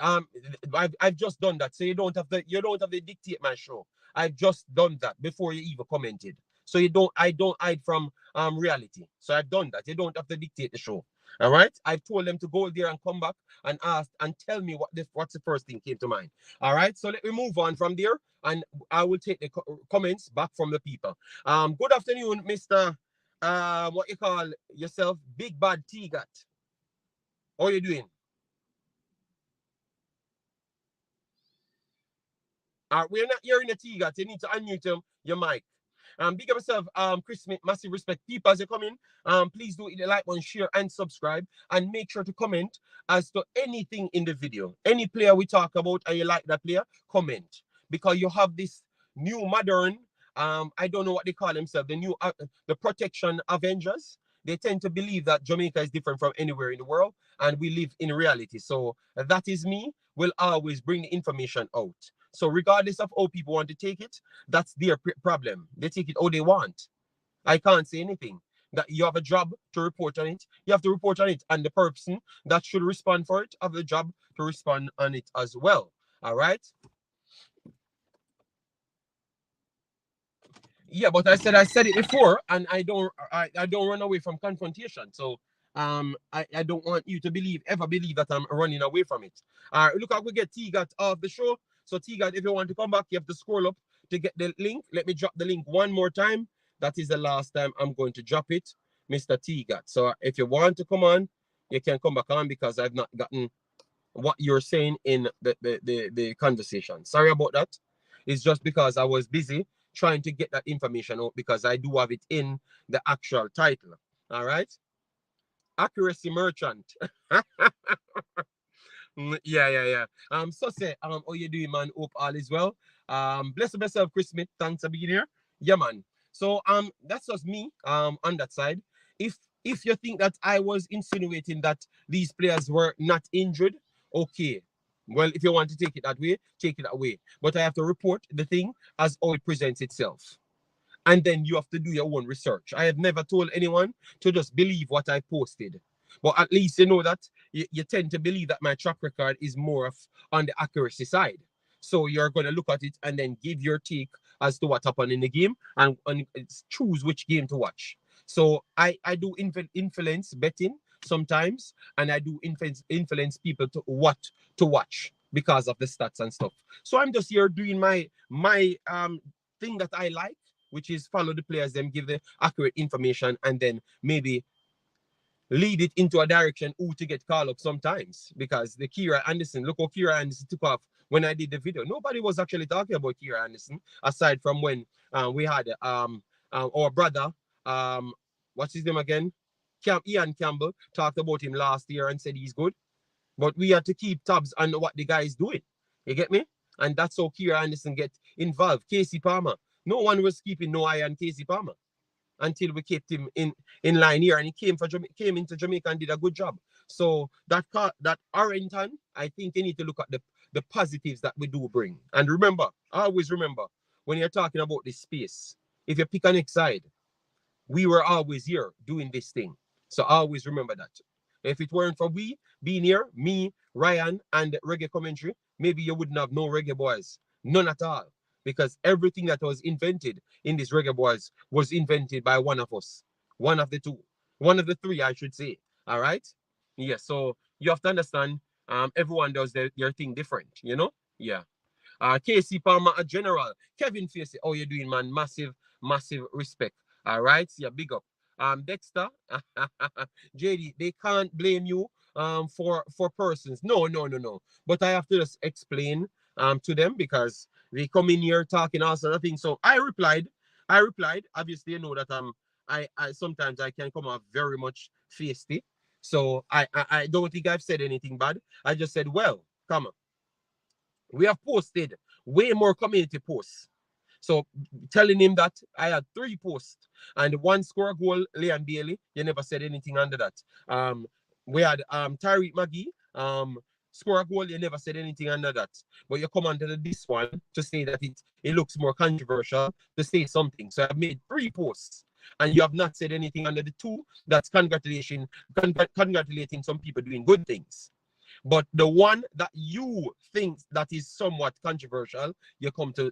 I've just done that, so you don't have to dictate my show. I've just done that before you even commented. So I don't hide from reality. So I've done that. You don't have to dictate the show. All right. I've told them to go there and come back and ask and tell me what's the first thing came to mind. All right. So let me move on from there, and I will take the comments back from the people. Good afternoon, Mr. What you call yourself, Big Bad T-Gat. How are you doing? We're not hearing the T-Gat. You need to unmute your mic. Big up yourself, Chris Smith, massive respect. People, as you come in, please do hit the like button, share, and subscribe. And make sure to comment as to anything in the video. Any player we talk about and you like that player, comment. Because you have this new modern, I don't know what they call themselves, the Protection Avengers. They tend to believe that Jamaica is different from anywhere in the world, and we live in reality. So that is me, will always bring the information out. So regardless of how people want to take it, that's their problem. They take it how they want. I can't say anything. That you have a job to report on it, you have to report on it. And the person that should respond for it have the job to respond on it as well. All right? Yeah, but I said it before, and I don't run away from confrontation. So I don't want you to ever believe that I'm running away from it. Look how we get T-Gat off the show. So T-Gat, if you want to come back, you have to scroll up to get the link. Let me drop the link one more time. That is the last time I'm going to drop it, Mr. T-Gat. So if you want to come on, you can come back on because I've not gotten what you're saying in the conversation. Sorry about that. It's just because I was busy trying to get that information out because I do have it in the actual title. All right. Accuracy merchant. Yeah. So say, how you doing, man? Hope all is well. Bless yourself, Chris Smith. Thanks for being here. Yeah, man. So, that's just me, on that side. If you think that I was insinuating that these players were not injured, okay. Well, if you want to take it that way, take it that way. But I have to report the thing as how it presents itself. And then you have to do your own research. I have never told anyone to just believe what I posted. But at least you know that you tend to believe that my track record is more of on the accuracy side. So you're going to look at it and then give your take as to what happened in the game and choose which game to watch. So I do influence betting sometimes, and I do influence people to what to watch because of the stats and stuff. So I'm just here doing my thing that I like, which is follow the players, them give the accurate information, and then maybe lead it into a direction who to get called up sometimes. Because the Kira Anderson, look how Kira Anderson took off when I did the video. Nobody was actually talking about Kira Anderson aside from when we had our brother, what's his name again? Ian Campbell talked about him last year and said he's good. But we have to keep tabs on what the guy is doing. You get me? And that's how Kira Anderson get involved. Casey Palmer. No one was keeping no eye on Casey Palmer until we kept him in line here, and he came into Jamaica and did a good job. So that Arrington, I think you need to look at the positives that we do bring. And remember, always remember, when you're talking about this space, if you pick a next side, we were always here doing this thing. So always remember that. If it weren't for we being here, me, Ryan, and Reggae Commentary, maybe you wouldn't have no Reggae Boyz. None at all. Because everything that was invented in this Reggae Boyz was invented by one of us. One of the two. One of the three, I should say. All right? Yeah, so you have to understand, everyone does their thing different, you know? Yeah. KC Palmer, a general. Kevin Facey, how you doing, man? Massive respect. All right, yeah, big up. Dexter, JD, they can't blame you for persons. No. But I have to just explain to them because they come in here talking all sort of things. So I replied. Obviously, you know that I sometimes I can come off very much feisty. So I don't think I've said anything bad. I just said, well, come on. We have posted way more community posts. So telling him that I had 3 posts and one score goal, Leon Bailey, you never said anything under that. We had Tyreek Magee, score a goal, you never said anything under that. But you come under this one to say that it looks more controversial, to say something. So I've made 3 posts. And you have not said anything under the 2 that's congratulating some people doing good things. But the one that you think that is somewhat controversial, you come to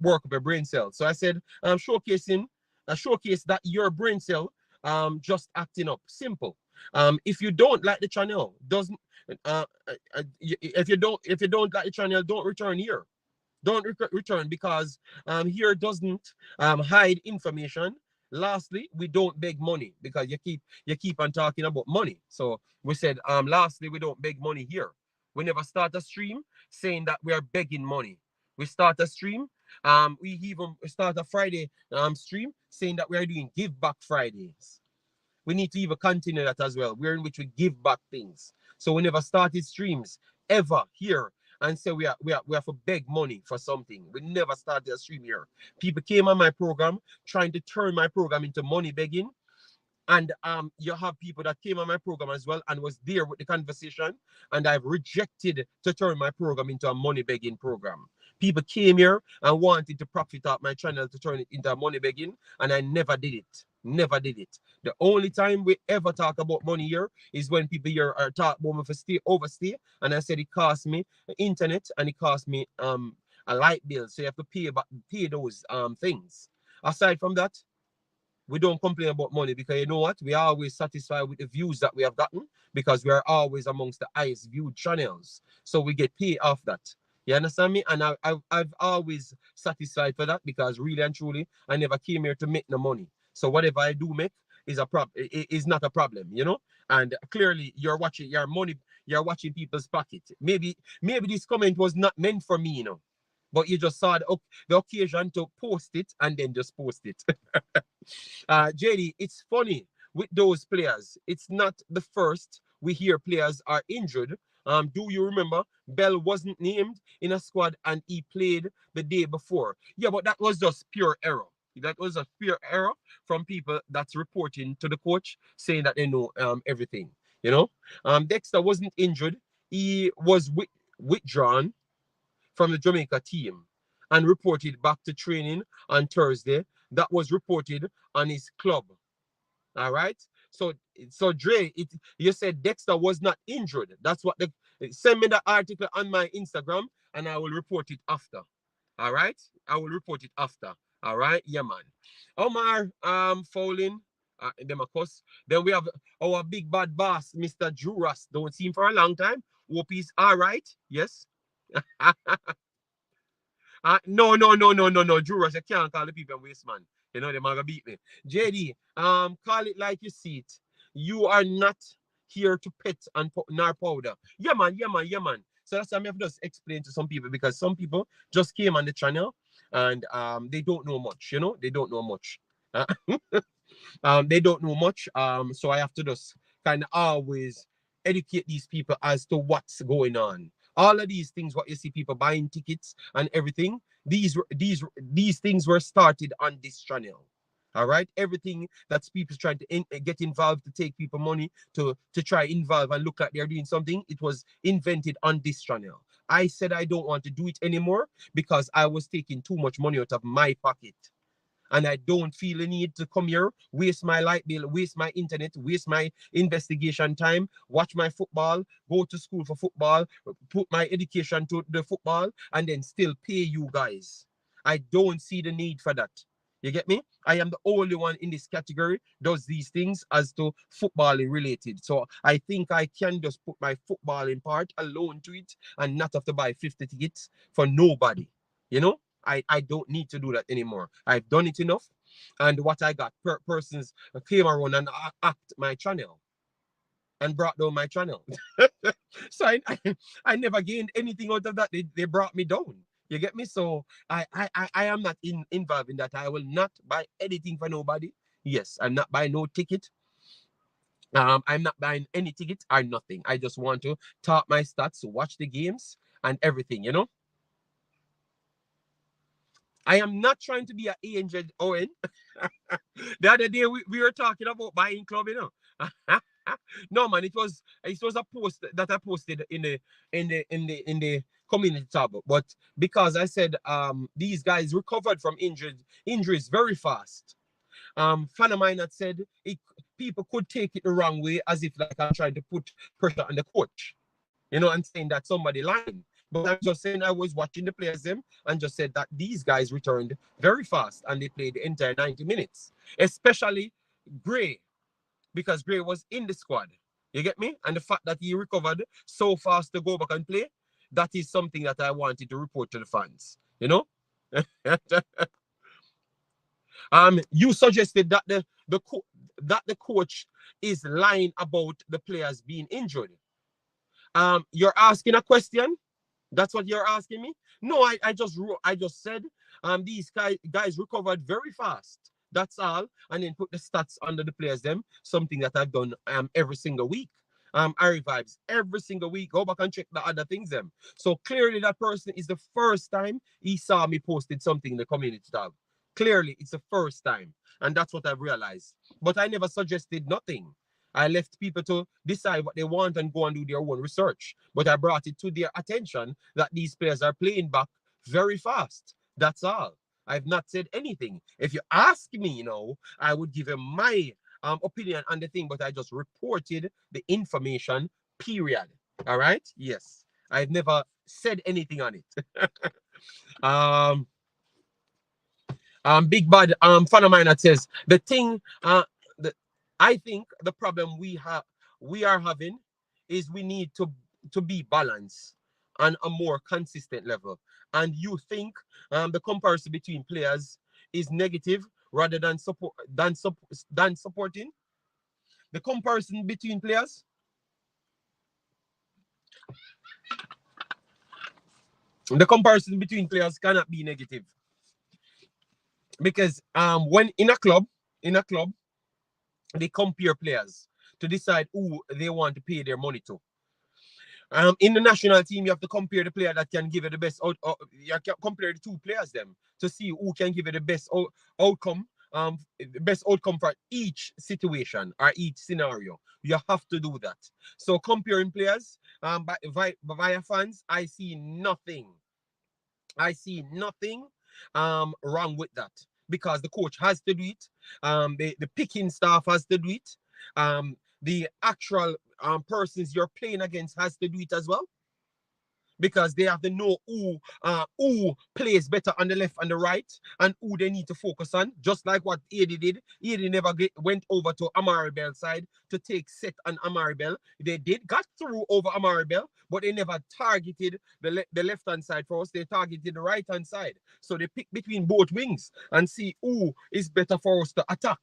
work up a brain cell. So I said, I'm showcase that your brain cell just acting up. Simple. If you don't like the channel, doesn't if you don't like the channel, don't return here. Don't return because here doesn't hide information. Lastly, we don't beg money because you keep on talking about money. So we said lastly, we don't beg money here. We never start a stream saying that we are begging money. We start a stream. We even start a Friday stream saying that we are doing Give Back Fridays. We need to even continue that as well. We're in which we give back things. So we never started streams ever here and say we have to beg money for something. We never started a stream here. People came on my program trying to turn my program into money begging. And you have people that came on my program as well and was there with the conversation. And I've rejected to turn my program into a money begging program. People came here and wanted to profit off my channel to turn it into a money begging, and I never did it. Never did it. The only time we ever talk about money here is when people here are talk about me for overstay, and I said it cost me the internet and it cost me a light bill, so you have to pay those things. Aside from that, we don't complain about money, because you know what? We are always satisfied with the views that we have gotten, because we are always amongst the highest viewed channels. So we get paid off that. You understand me? And I've always satisfied for that, because really and truly, I never came here to make no money. So whatever I do make is not a problem, you know? And clearly you're watching people's pocket. Maybe this comment was not meant for me, you know. But you just saw the occasion to post it, and then just post it. JD, it's funny with those players. It's not the first we hear players are injured. Do you remember Bell wasn't named in a squad and he played the day before? Yeah, but that was just pure error. That was a pure error from people that's reporting to the coach, saying that they know everything. You know, Dexter wasn't injured. He was withdrawn from the Jamaica team and reported back to training on Thursday. That was reported on his club. All right. So Dre, you said Dexter was not injured. That's what send me the article on my Instagram, and I will report it after. All right. I will report it after. All right. Yeah, man. Omar fouling. Demacus. Then we have our big bad boss, Mr. Juras. Don't see him for a long time. Hope he's all right. Yes. No. Drew Rush, you can't call the people waste man. You know, they're gonna beat me. JD, call it like you see it. You are not here to pet and nor powder. Yeah, man. So that's why I have to just explain to some people, because some people just came on the channel and they don't know much, you know, they don't know much. They don't know much. So I have to just kind of always educate these people as to what's going on. All of these things, what you see people buying tickets and everything, these things were started on this channel. All right, everything that's people trying to get involved to take people money to try involve and look like they're doing something. It was invented on this channel. I said I don't want to do it anymore because I was taking too much money out of my pocket. And I don't feel the need to come here, waste my light bill, waste my internet, waste my investigation time, watch my football, go to school for football, put my education to the football, and then still pay you guys. I don't see the need for that. You get me? I am the only one in this category does these things as to footballing related. So I think I can just put my footballing part alone to it and not have to buy 50 tickets for nobody. You know? I don't need to do that anymore. I've done it enough. And what I got, persons came around and act my channel and brought down my channel. So I never gained anything out of that. They brought me down. You get me? So I am not involved in that. I will not buy anything for nobody. Yes, I'm not buying no ticket. I'm not buying any ticket or nothing. I just want to talk my stats, watch the games and everything, you know? I am not trying to be an angel Owen. The other day we were talking about buying club, you know. No man, it was a post that I posted in the community tab. But because I said these guys recovered from injuries very fast. Fan of mine had said people could take it the wrong way, as if like I'm trying to put pressure on the coach, you know, and saying that somebody lying. But I'm just saying I was watching the players them and just said that these guys returned very fast and they played the entire 90 minutes, especially Gray, because Gray was in the squad. You get me? And the fact that he recovered so fast to go back and play, that is something that I wanted to report to the fans. You know? You suggested that the coach is lying about the players being injured. You're asking a question. That's what you're asking me? No, I just said these guys recovered very fast. That's all. And then put the stats under the players them, something that I've done every single week. I revives every single week. Go back and check the other things them. So clearly that person is the first time he saw me posted something in the community tab. Clearly it's the first time. And that's what I've realized. But I never suggested nothing. I left people to decide what they want and go and do their own research. But I brought it to their attention that these players are playing back very fast. That's all. I've not said anything. If you ask me, you know, I would give you my opinion on the thing, but I just reported the information, period. All right? Yes. I've never said anything on it. Um, Big Bad fan of mine that says the thing the, I think the problem we are having is we need to be balanced on a more consistent level. And you think the comparison between players is negative rather than supporting the comparison between players. The comparison between players cannot be negative because when in a club they compare players to decide who they want to pay their money to. In the national team, you have to compare the player that can give you the best you can compare the two players them to see who can give you the best outcome. The best outcome for each situation or each scenario. You have to do that. So comparing players via fans, I see nothing wrong with that because the coach has to do it. The picking staff has to do it. The actual persons you're playing against has to do it as well because they have to know who plays better on the left and the right and who they need to focus on. Just like what AD did. AD never went over to Amari Bell's side to take set on Amari Bell. They got through over Amari Bell, but they never targeted the left-hand side for us. They targeted the right-hand side. So they pick between both wings and see who is better for us to attack.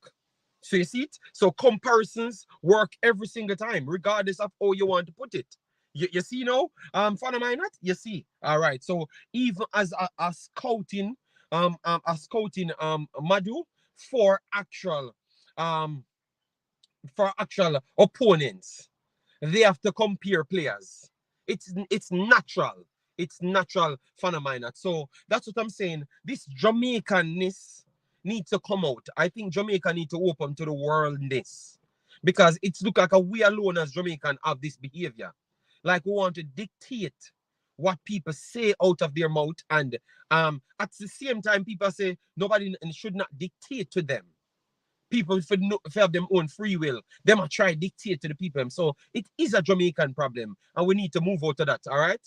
So you see it? So comparisons work every single time, regardless of how you want to put it. You see now, fan of mine, not you see. All right. So even as a scouting, Madu for actual, um, for actual opponents, they have to compare players. It's natural. It's natural, fan of mine. So that's what I'm saying. This Jamaicanness needs to come out. I think Jamaica need to open to the worldness because it's look like we alone as Jamaican have this behavior. Like we want to dictate what people say out of their mouth, and at the same time, people say nobody should not dictate to them. People for have them own free will. They might try dictate to the people. So it is a Jamaican problem, and we need to move out of that. All right.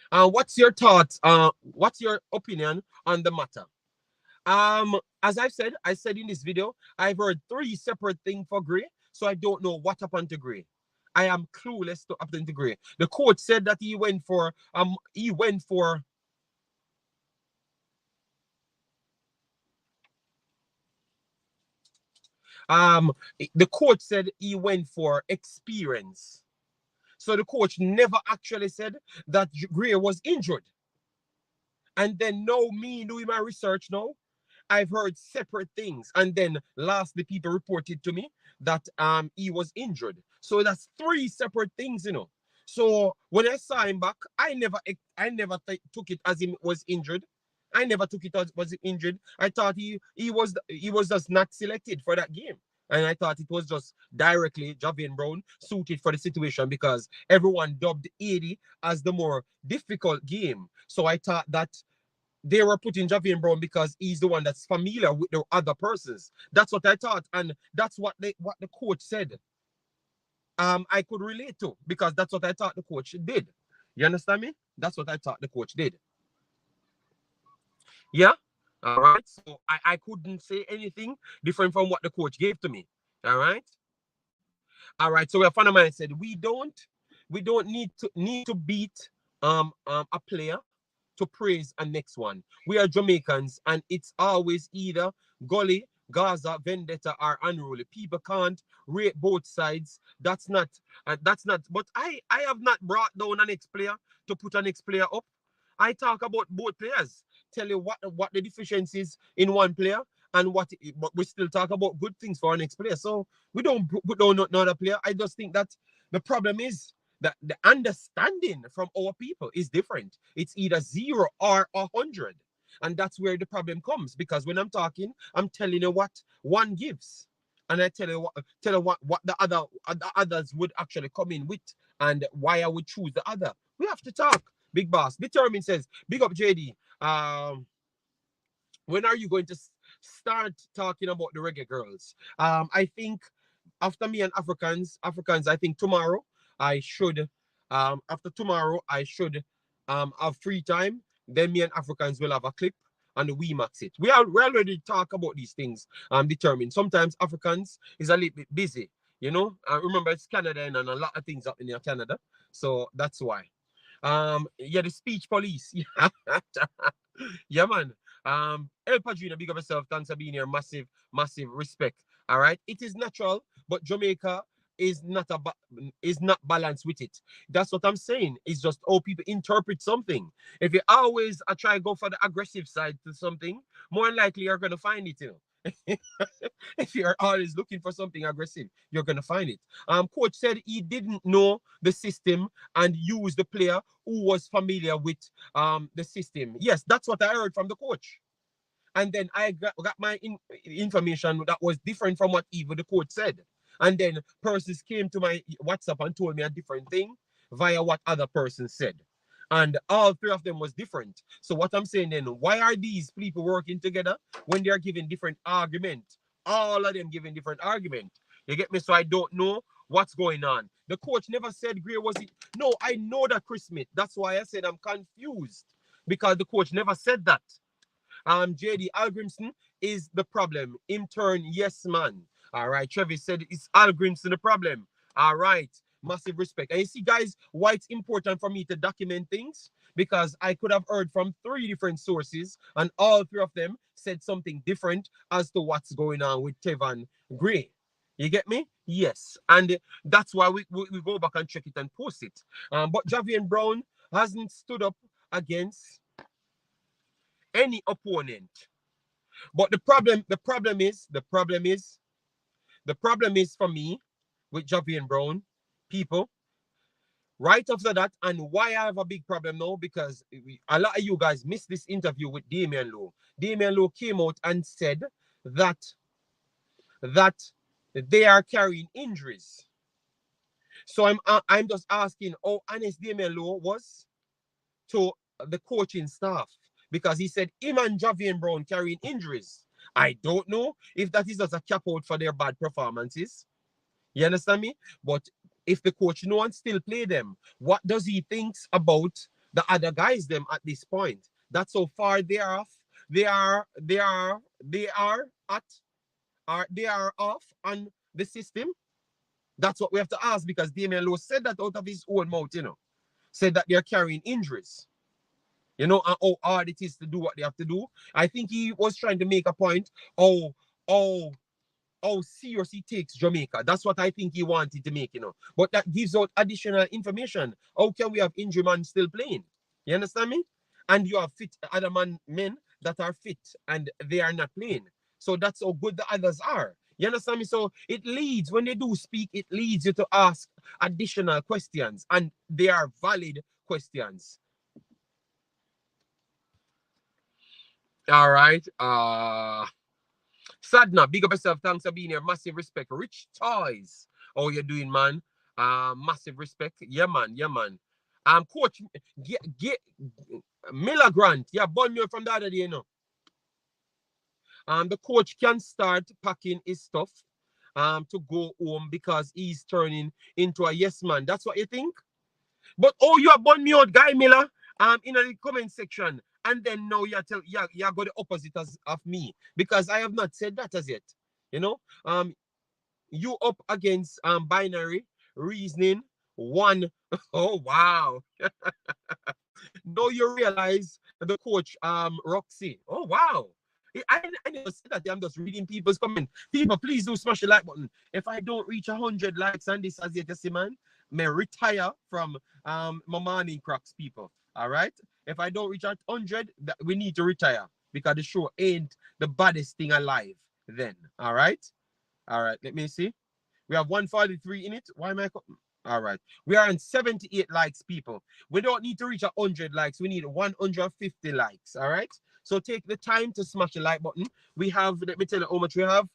What's your thoughts? What's your opinion on the matter? As I said in this video, I've heard 3 separate things for Gray, so I don't know what happened to Gray. I am clueless to happen to Gray. The coach said that he went for the coach said he went for experience. So the coach never actually said that Gray was injured. And then now me doing my research now, I've heard separate things. And then lastly, people reported to me that he was injured. So that's 3 separate things, you know. So when I saw him back, I never took it as he was injured. I never took it as was injured. I thought he was just not selected for that game. And I thought it was just directly Javian Brown suited for the situation because everyone dubbed 80 as the more difficult game. So I thought that they were putting Javian Brown because he's the one that's familiar with the other persons. That's what I thought, and that's what the coach said. I could relate to because that's what I thought the coach did. You understand me? That's what I thought the coach did. Yeah. All right. So I couldn't say anything different from what the coach gave to me. All right. All right. So a friend of mine said we don't need to beat a player to praise a next one. We are Jamaicans, and it's always either gully, Gaza, vendetta, or unruly. People can't rate both sides. That's not. But I have not brought down an ex-player to put an ex-player up. I talk about both players. Tell you what the deficiencies in one player and but we still talk about good things for our next player. So we don't put down another player. I just think that the problem is that the understanding from our people is different. It's either 0 or 100. And that's where the problem comes because when I'm talking, I'm telling you what one gives. And I tell you what the others would actually come in with and why I would choose the other. We have to talk. Big Boss. Determined says, big up JD. When are you going to start talking about the reggae girls? I think after me and Africans, I think tomorrow I should, after tomorrow I should have free time, then me and Africans will have a clip and we max it. We already talk about these things. Determined. Sometimes Africans is a little bit busy. You know, I remember it's Canada and a lot of things up in Canada, so that's why. Yeah, the speech police. Yeah, man. El Padrino, big up yourself. Thanks for being here. Massive, massive respect. All right. It is natural, but Jamaica is not balanced with it. That's what I'm saying. It's just how people interpret something. If you always try to go for the aggressive side to something, more likely you're gonna find it, you know. If you're always looking for something aggressive, you're gonna find it. Coach said he didn't know the system and used the player who was familiar with the system. Yes, that's what I heard from the coach. And then I got my information that was different from what even the coach said. And then persons came to my WhatsApp and told me a different thing via what other person said. And all three of them was different. So what I'm saying then, why are these people working together when they're giving different argument? All of them giving different argument. You get me? So I don't know what's going on. The coach never said Gray was it. No, I know that Chris Smith. That's why I said I'm confused. Because the coach never said that. JD Algrimson is the problem. In turn, yes, man. All right. Travis said it's Algrimson the problem. All right. Massive respect. And you see, guys, why it's important for me to document things? Because I could have heard from 3 different sources, and all 3 of them said something different as to what's going on with Tayvon Gray. You get me? Yes. And that's why we go back and check it and post it. But Javian Brown hasn't stood up against any opponent. But the problem is for me with Javian Brown, people, right after that, and why I have a big problem now, because a lot of you guys missed this interview with Damian Lowe. Damian Lowe came out and said that they are carrying injuries. So I'm just asking how honest Damian Lowe was to the coaching staff, because he said him and Javian Brown carrying injuries. I don't know if that is just a cap out for their bad performances. You understand me? But if the coach no one still play them, what does he think about the other guys them at this point? That's how far they are off. They are off on the system. That's what we have to ask, because Damian Lowe said that out of his own mouth, you know. Said that they're carrying injuries. You know, and how hard it is to do what they have to do. I think he was trying to make a point. How serious he takes Jamaica. That's what I think he wanted to make, you know. But that gives out additional information. How can we have injured man still playing? You understand me? And you have fit other men that are fit and they are not playing. So that's how good the others are. You understand me? So it leads, when they do speak, it leads you to ask additional questions, and they are valid questions. All right. Sadna, big up yourself. Thanks for being here. Massive respect. Rich Toys. How you doing, man? Massive respect. Yeah, man. Yeah, man. Coach, get Miller Grant. Yeah, born me from the other day, you know. The coach can start packing his stuff to go home because he's turning into a yes man. That's what you think? But oh, you are born me out, Guy Miller, in the comment section. And then now you got the opposite of me, because I have not said that as yet. You know, you up against binary reasoning one. Oh wow. Now you realize the coach Roxy. Oh wow. I never said that. I'm just reading people's comment. People, please do smash the like button. If I don't reach 100 likes on this as yet, you see, man, may retire from my morning cracks, people. All right. If I don't reach 100, we need to retire, because the show ain't the baddest thing alive then. All right. All right. Let me see. We have 143 in it. Why am I? All right. We are on 78 likes, people. We don't need to reach 100 likes. We need 150 likes. All right. So take the time to smash the like button. We have, let me tell you how much we have.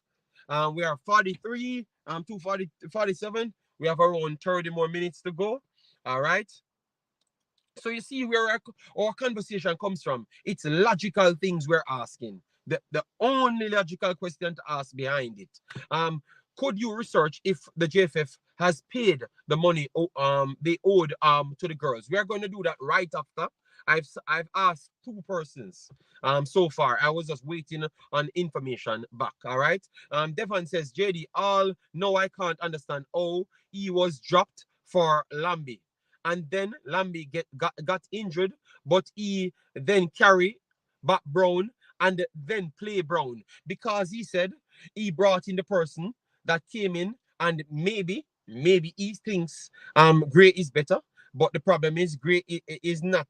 We are 43, 240, 47. We have around 30 more minutes to go. All right. So you see where our conversation comes from. It's logical things we're asking. The only logical question to ask behind it. Could you research if the JFF has paid the money they owed to the girls? We are going to do that right after. I've asked two persons so far. I was just waiting on information back. All right. Devon says, JD, all no, I can't understand. Oh, he was dropped for Lambi. And then Lambi got injured, but he then carry back Brown and then play Brown because he said he brought in the person that came in and maybe he thinks Gray is better, but the problem is Gray is not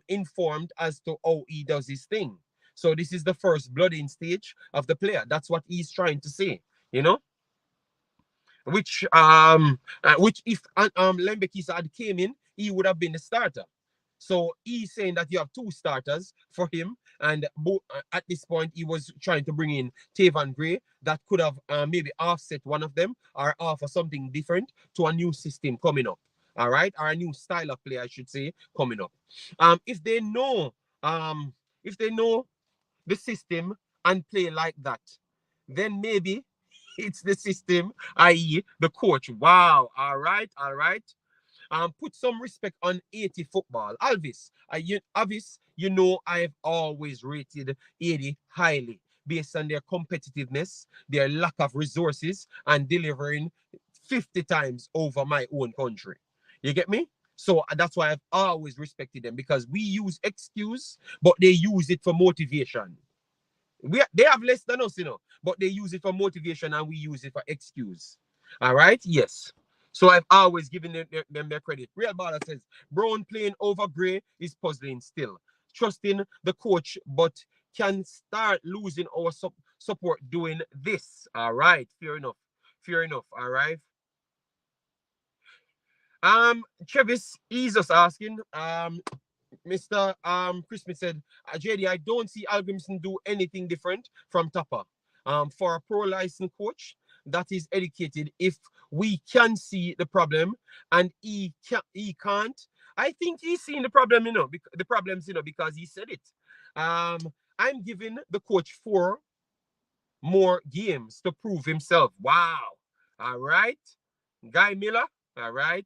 informed as to how he does his thing. So this is the first blooding stage of the player. That's what he's trying to say, you know. Which if Lembikisa had came in, he would have been the starter. So he's saying that you have two starters for him, and at this point he was trying to bring in Tayvon Gray that could have maybe offset one of them or offer something different to a new system coming up. All right, or a new style of play, I should say, coming up. If they know, if they know the system and play like that, then maybe it's the system, i.e., the coach. Wow. All right. All right. Put some respect on Haiti football. Alvis, you know I've always rated Haiti highly based on their competitiveness, their lack of resources, and delivering 50 times over my own country. You get me? So that's why I've always respected them because we use excuse, but they use it for motivation. They have less than us, but they use it for motivation and we use it for excuse. All right? Yes. So I've always given them their credit. Real Baller says, Brown playing over Gray is puzzling still. Trusting the coach, but can start losing our support doing this. All right. Fair enough. Fair enough. All right. Travis, he's just asking, Mr. Christmas said, JD, I don't see Al Grimson do anything different from Tapa. For a pro licensed coach that is educated, if we can see the problem and he can't, I think he's seen the problem, the problems, because he said it. I'm giving the coach 4 more games to prove himself. Wow. All right. Guy Miller. All right.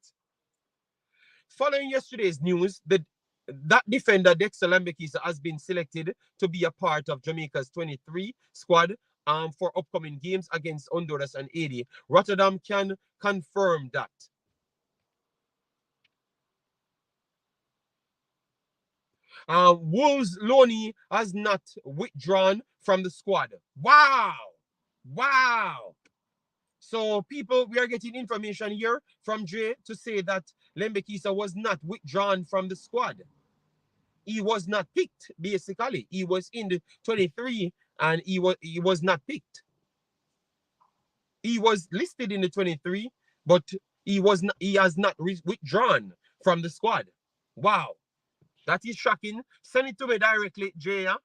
Following yesterday's news, that defender Dexter Lembikisa has been selected to be a part of Jamaica's 23 squad for upcoming games against Honduras and Haiti. Rotterdam can confirm that. Wolves Loney has not withdrawn from the squad. Wow! Wow! So people, we are getting information here from Jay to say that Lembikisa was not withdrawn from the squad. He was not picked, basically. He was in the 23 and he was not picked. He was listed in the 23, but he has not withdrawn from the squad. Wow. That is shocking. Send it to me directly, Jaya,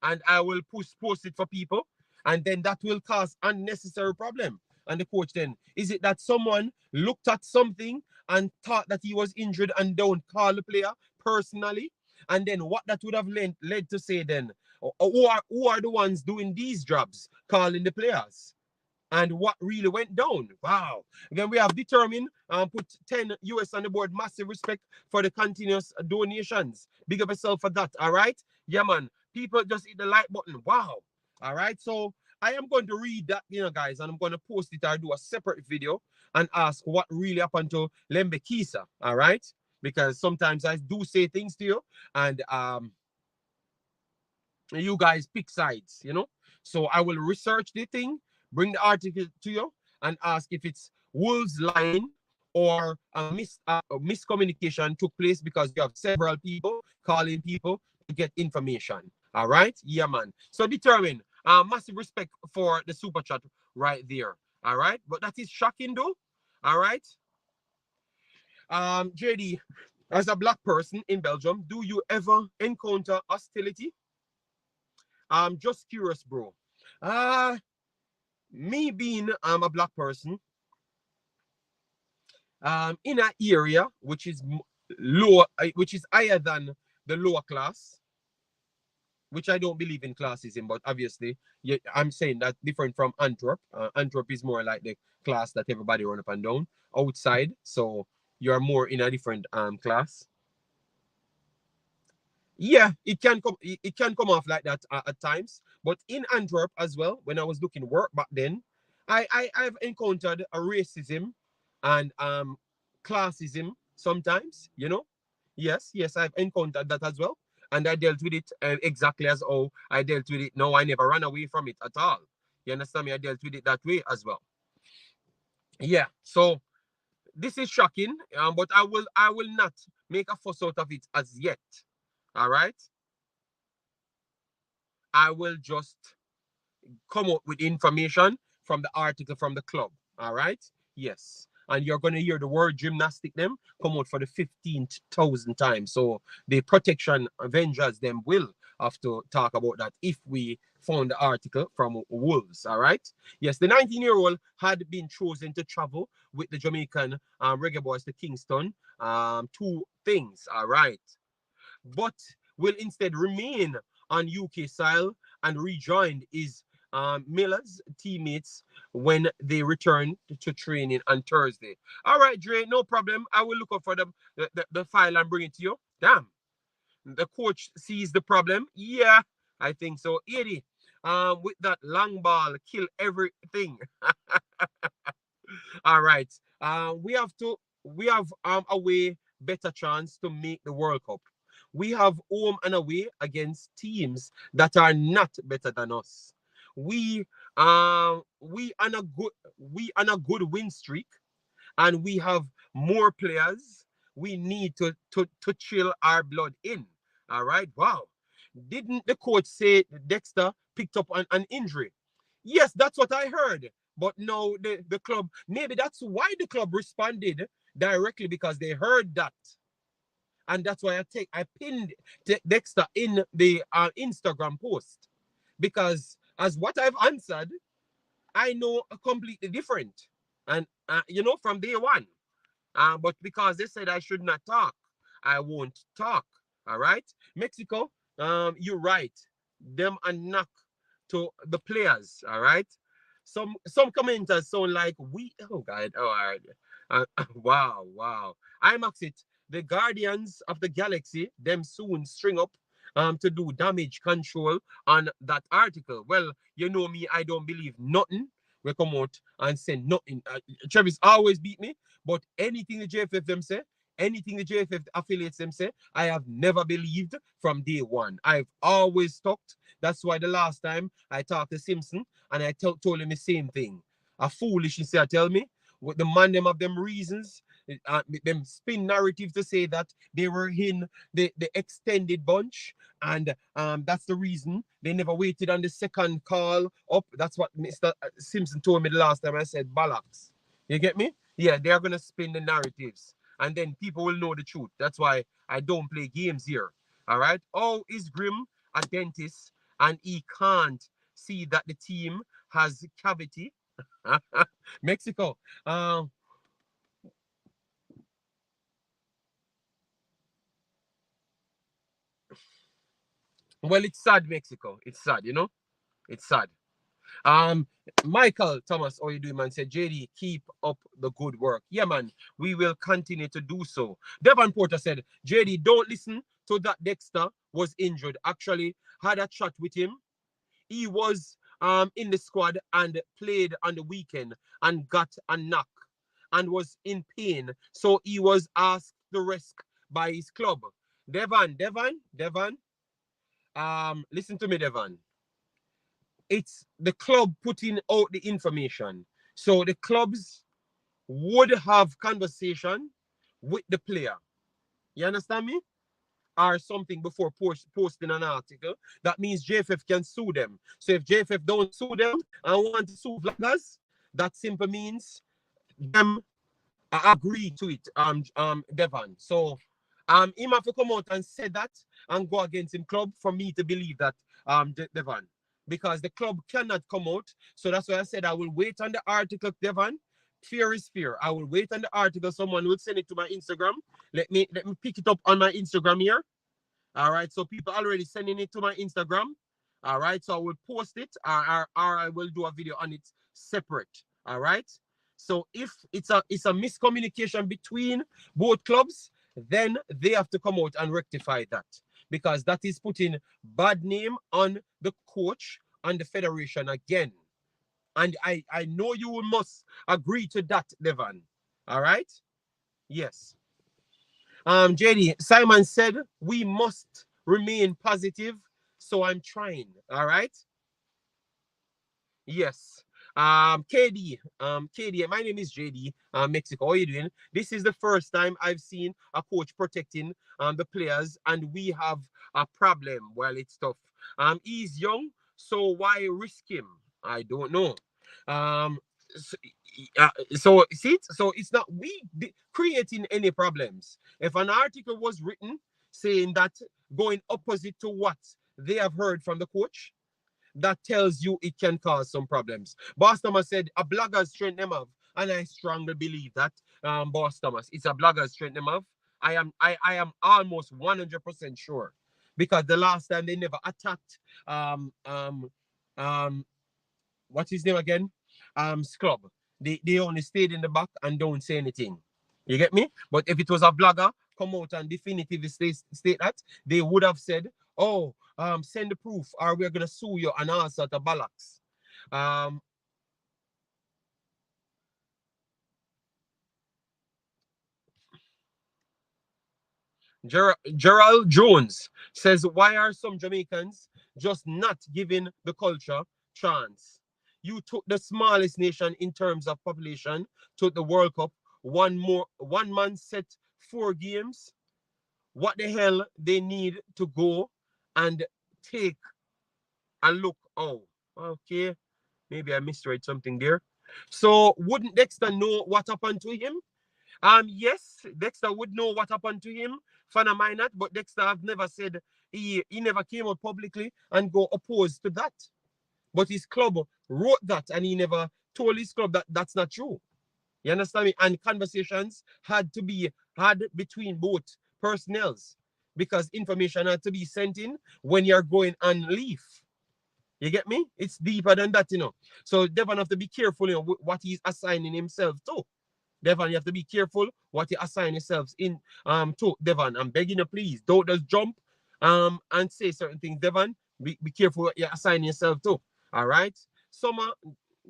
and I will post it for people. And then that will cause unnecessary problem. And the coach then, is it that someone looked at something and thought that he was injured and don't call the player personally? And then what that would have led to say then, who are the ones doing these jobs, calling the players? And what really went down. Wow. Then we have determined and put 10 US on the board. Massive respect for the continuous donations. Big up yourself for that. All right. Yeah, man. People just hit the like button. Wow. All right. So I am going to read that, guys, and I'm going to post it or do a separate video and ask what really happened to Lembikisa. All right. Because sometimes I do say things to you and you guys pick sides, So I will research the thing, bring the article to you, and ask if it's Wolves lying or a miscommunication took place because you have several people calling people to get information. All right? Yeah, man. So determine. Massive respect for the super chat right there. All right? But that is shocking though. All right? JD, as a black person in Belgium, do you ever encounter hostility? I'm just curious, bro. Me being a black person, in an area which is lower, which is higher than the lower class, which I don't believe in classism, but obviously, yeah, I'm saying that different from Antwerp. Antwerp is more like the class that everybody run up and down outside, so you're more in a different class. Yeah, it can come off like that at times. But in Antwerp as well, when I was looking work back then, I've encountered a racism and classism sometimes. Yes, yes, I've encountered that as well, and I dealt with it exactly as how I dealt with it. No, I never ran away from it at all. You understand me? I dealt with it that way as well. Yeah. So this is shocking, but I will not make a fuss out of it as yet. All right. I will just come up with information from the article from the club. All right. Yes. And you're going to hear the word gymnastic them come out for the 15,000 times. So the protection Avengers them will have to talk about that if we found the article from Wolves. All right. Yes, the 19-year-old had been chosen to travel with the Jamaican Reggae Boyz to Kingston. Two things. All right, but will instead remain on UK soil and rejoin his Miller's teammates when they return to training on Thursday. All right, Dre, no problem. I will look up for the file and bring it to you. Damn, the coach sees the problem. Yeah, I think so. 80. With that long ball, kill everything. All right. We have a way better chance to make the World Cup. We have home and away against teams that are not better than us. We on a good win streak, and we have more players. We need to chill our blood in. All right. Wow. Didn't the coach say Dexter picked up an injury? Yes, that's what I heard. But no, the club, maybe that's why the club responded directly, because they heard that. And that's why I pinned Dexter in the Instagram post. Because as what I've answered, I know a completely different. And, from day one. But because they said I should not talk, I won't talk. All right. Mexico, you're right. Them a knock to the players. All right. Some commenters sound like we. Oh God. Oh, all right. Wow. Wow. Imaxit. The Guardians of the Galaxy. Them soon string up. To do damage control on that article. Well, you know me. I don't believe nothing. We come out and say nothing. Travis always beat me. But anything the JFF them say, anything the JFF affiliates them say, I have never believed from day one. I've always talked. That's why the last time I talked to Simpson and I told him the same thing. A foolish, say, tell me, with the man them of them reasons, them spin narrative to say that they were in the extended bunch, and that's the reason they never waited on the second call up. That's what Mr. Simpson told me the last time I said Ballocks. You get me? Yeah, they are gonna spin the narratives, and then people will know the truth. That's why I don't play games here. All right. Oh, is Grim a dentist and he can't see that the team has cavity? Mexico. Well, it's sad, Mexico. It's sad, It's sad. Um, Michael Thomas, how you doing, man? Said JD, keep up the good work. Yeah, man, we will continue to do so. Devon Porter said, JD, don't listen to that Dexter was injured. Actually, had a chat with him. He was in the squad and played on the weekend and got a knock and was in pain. So he was asked to rest by his club. Devon, listen to me, Devon. It's the club putting out the information. So the clubs would have conversation with the player. You understand me? Or something before posting an article. That means JFF can sue them. So if JFF don't sue them and want to sue vloggers, that simply means them agree to it, Devon. So him have to come out and say that and go against him club for me to believe that, Devon. Because the club cannot come out. So that's why I said I will wait on the article, Devon. Fear is fear. I will wait on the article. Someone will send it to my Instagram. Let me pick it up on my Instagram here. All right. So people already sending it to my Instagram. All right. So I will post it, or I will do a video on it separate. All right. So if it's a miscommunication between both clubs, then they have to come out and rectify that. because that is putting bad name on the coach and the federation again. And I know you must agree to that, Devon. All right? Yes. JD, Simon said we must remain positive, so I'm trying. All right? Yes. KD, my name is JD, Mexico. How are you doing? This is the first time I've seen a coach protecting the players, and we have a problem. Well, it's tough. He's young, so why risk him? I don't know. Um, so, so it's not we creating any problems. If an article was written saying that going opposite to what they have heard from the coach, that tells you it can cause some problems. Boss Thomas said a blogger's strength them have, and I strongly believe that. Boss Thomas, it's a blogger's strength them have. I am almost 100% sure, because the last time they never attacked um what's his name again? Scrub. They only stayed in the back and don't say anything. You get me? But if it was a blogger come out and definitively state that, they would have said, oh, send the proof or we're gonna sue you and all sort of bollocks. Gerald Jones says, why are some Jamaicans just not giving the culture chance? You took the smallest nation in terms of population to the World Cup. One man set 4 games. What the hell they need to go and take a look? Oh, okay. Maybe I misread something there. So wouldn't Dexter know what happened to him? Yes, Dexter would know what happened to him. Fana might not, but Dexter have never said he never came out publicly and go opposed to that. But his club wrote that and he never told his club that that's not true. You understand me? And conversations had to be had between both personnels, because information had to be sent in when you're going on leave. You get me? It's deeper than that, you know. So Devon have to be careful, you know, what he's assigning himself to. Devon, you have to be careful what you assign yourselves in to. Devon, I'm begging you, please don't just jump and say certain things. Devon, be careful what you assign yourself to. All right. Summer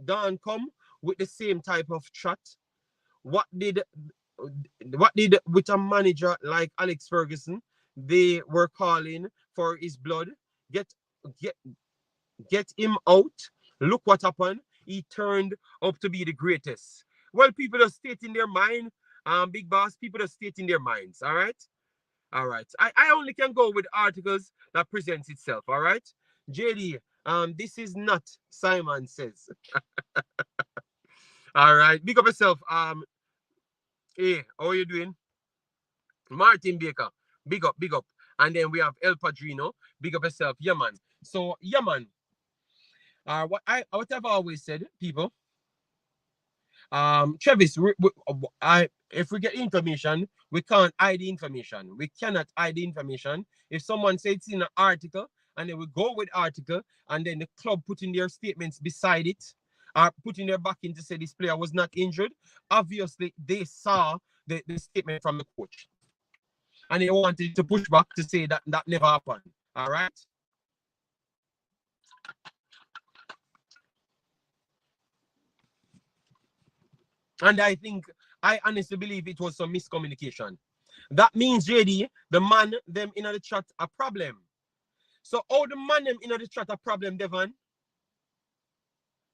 don't come with the same type of chat. What did with a manager like Alex Ferguson? They were calling for his blood. Get get get him out. Look what happened. He turned up to be the greatest. Well, people are stating their mind. Big boss, people are stating their minds. All right. All right. I only can go with articles that presents itself. All right. JD, this is not Simon says. All right. Big up yourself. Hey, how are you doing? Martin Baker. Big up, big up. And then we have El Padrino. Big up yourself. Yeah, man. So, yeah, man. What I've always said, people, Travis, if we get information, we can't hide the information. We cannot hide the information. If someone says it's in an article and then we go with article and then the club putting their statements beside it, or putting their back in to say this player was not injured, obviously they saw the statement from the coach and they wanted to push back to say that that never happened. All right. And I honestly believe it was some miscommunication. That means, JD, the man, them in the chat, a problem. So, all the man, them in the chat, a problem, Devon?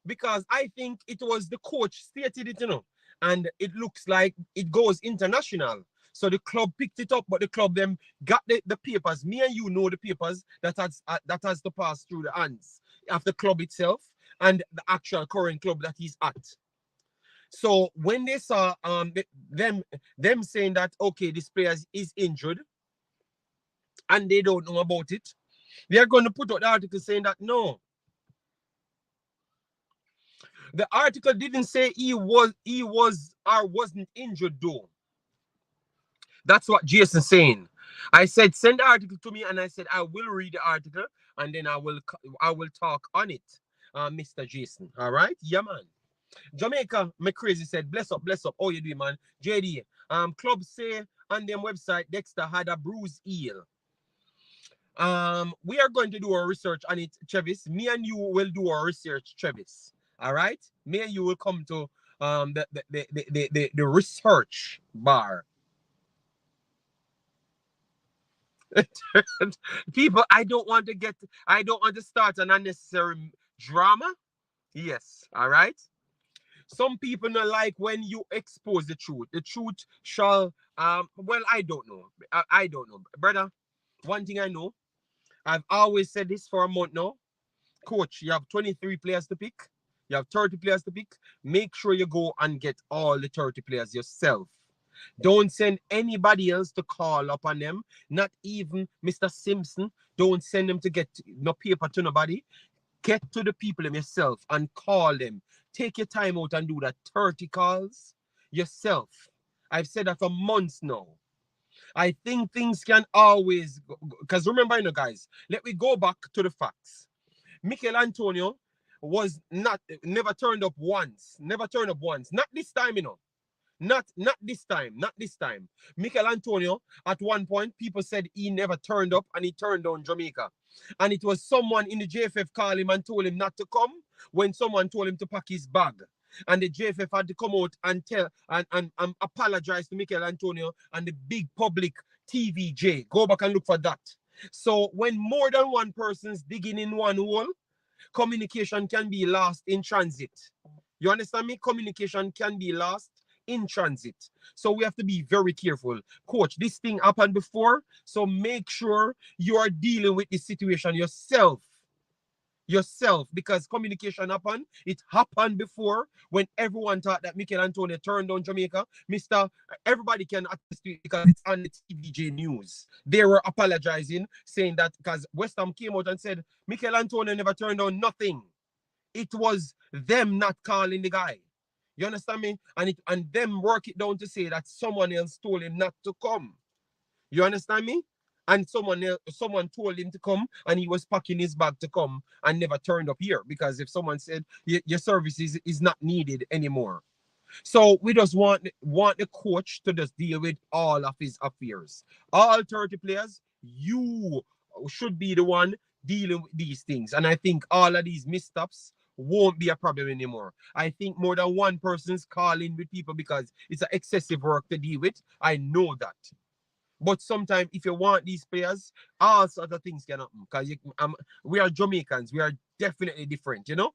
Because I think it was the coach stated it, you know, and it looks like it goes international. So the club picked it up, but the club them got the papers. Me and you know the papers that has to pass through the hands of the club itself and the actual current club that he's at. So when they saw them saying that okay, this player is injured and they don't know about it, they are going to put out the article saying that no. The article didn't say he was or wasn't injured though. That's what Jason's saying. I said send the article to me, and I said I will read the article and then I will talk on it, Mr. Jason. All right, yeah, man. Jamaica McCrazy said, bless up, bless up. How you doing, man? JD, club say on their website Dexter had a bruised heel. We are going to do our research on it, Travis. Me and you will do our research, Travis. All right? Me and you will come to the research bar. People, I don't want to start an unnecessary drama. Yes, all right. Some people don't like when you expose the truth. The truth shall well, I don't know. I don't know. Brother, one thing I know, I've always said this for a month now. Coach, you have 23 players to pick. You have 30 players to pick. Make sure you go and get all the 30 players yourself. Don't send anybody else to call up on them. Not even Mr. Simpson. Don't send them to get no paper to nobody. Get to the people them yourself and call them. Take your time out and do that 30 calls yourself. I've said that for months now. I think things can always, because remember, you know, guys, let me go back to the facts. Michail Antonio was never turned up once. Never turned up once. Not this time, you know. Not this time. Not this time. Michail Antonio, at one point, people said he never turned up and he turned down Jamaica. And it was someone in the JFF called him and told him not to come when someone told him to pack his bag. And the JFF had to come out and tell and apologize to Michail Antonio and the big public TVJ. Go back and look for that. So when more than one person's digging in one hole, communication can be lost in transit. You understand me? Communication can be lost in transit. So we have to be very careful. Coach, this thing happened before, so make sure you are dealing with this situation yourself. Because communication happened. It happened before when everyone thought that Michail Antonio turned down Jamaica. Everybody can attest to it because it's on the TVJ news. They were apologizing, saying that because West Ham came out and said Michail Antonio never turned down nothing. It was them not calling the guy. You understand me? And them work it down to say that someone else told him not to come. You understand me? And someone told him to come and he was packing his bag to come and never turned up here because if someone said your service is not needed anymore. So we just want the coach to just deal with all of his affairs. All 30 players, you should be the one dealing with these things. And I think all of these missteps won't be a problem anymore. I think more than one person's calling with people because it's an excessive work to deal with. I know that. But sometimes if you want these players, all sorts of things can happen. Because we are Jamaicans. We are definitely different, you know?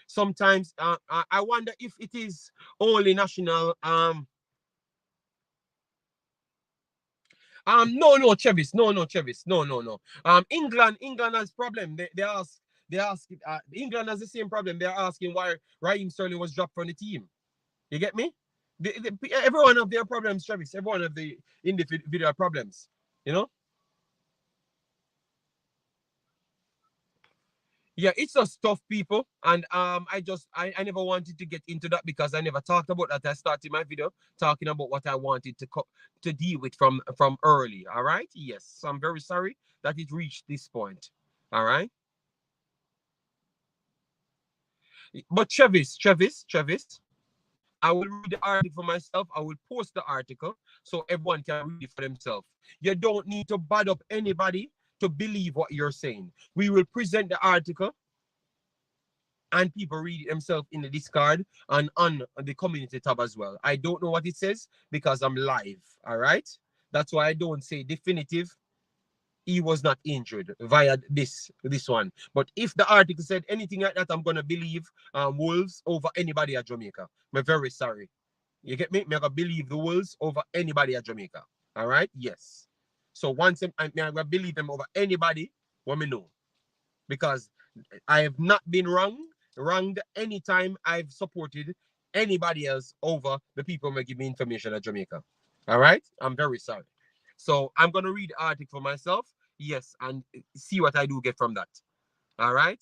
Sometimes I wonder if it is only national. No, Chevis. No, Chevis. No. England has problem. They ask England has the same problem. They're asking why Raheem Sterling was dropped from the team. You get me? Everyone have their problems, Travis. Everyone have the individual problems. You know? Yeah, it's just tough, people. And I never wanted to get into that because I never talked about that. I started my video talking about what I wanted to deal with from early. All right? Yes. So I'm very sorry that it reached this point. All right. But Travis, I will read the article for myself. I will post the article so everyone can read it for themselves. You don't need to bad up anybody to believe what you're saying. We will present the article and people read it themselves in the Discord and on the community tab as well. I don't know what it says because I'm live. All right. That's why I don't say definitive. He was not injured via this one. But if the article said anything like that, I'm gonna believe Wolves over anybody at Jamaica. I'm very sorry. You get me? I'm gonna believe the Wolves over anybody at Jamaica. All right? Yes. So once I'm gonna believe them over anybody, let me know. Because I have not been wronged anytime I've supported anybody else over the people who give me information at Jamaica. All right? I'm very sorry. So I'm gonna read the article for myself. Yes, and see what I do get from that. All right.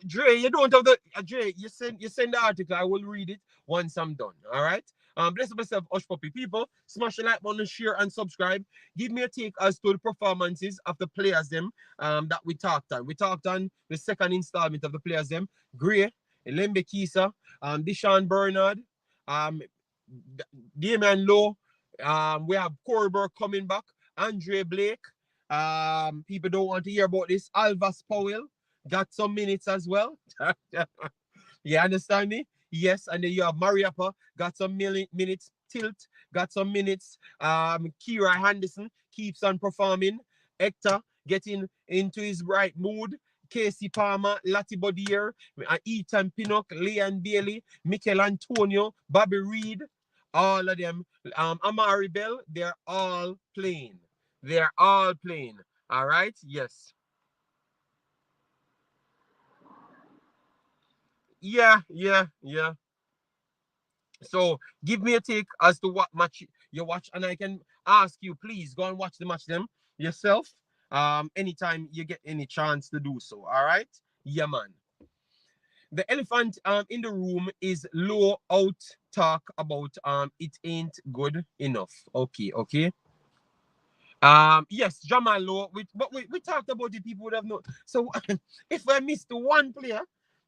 Dre, you don't have the Dre. You send the article. I will read it once I'm done. All right. Bless myself, Hush Puppy people. Smash the like button, share, and subscribe. Give me a take as to the performances of the players them that we talked on. We talked on the second installment of the players them. Gray, Lembikisa, Deshaun Bernard, Damian Lowe. We have Corey Burke coming back. Andre Blake. People don't want to hear about this. Alvas Powell got some minutes as well. You understand me? Yes, and then you have Mariappa, got some minutes. Tilt, got some minutes. Kira Henderson keeps on performing. Hector getting into his right mood. Casey Palmer, Lati Bodier, Ethan Pinnock, Leon Bailey, Michail Antonio, Bobby Reed, all of them. Amari Bell, they're all playing. They're all playing. All right? Yes. Yeah. So give me a take as to what match you watch, and I can ask you, please go and watch the match them yourself. Anytime you get any chance to do so. All right, yeah, man. The elephant in the room is low out talk about it ain't good enough. Okay. Yes, Jamal Low. But we talked about it. People would have known. So if I missed one player,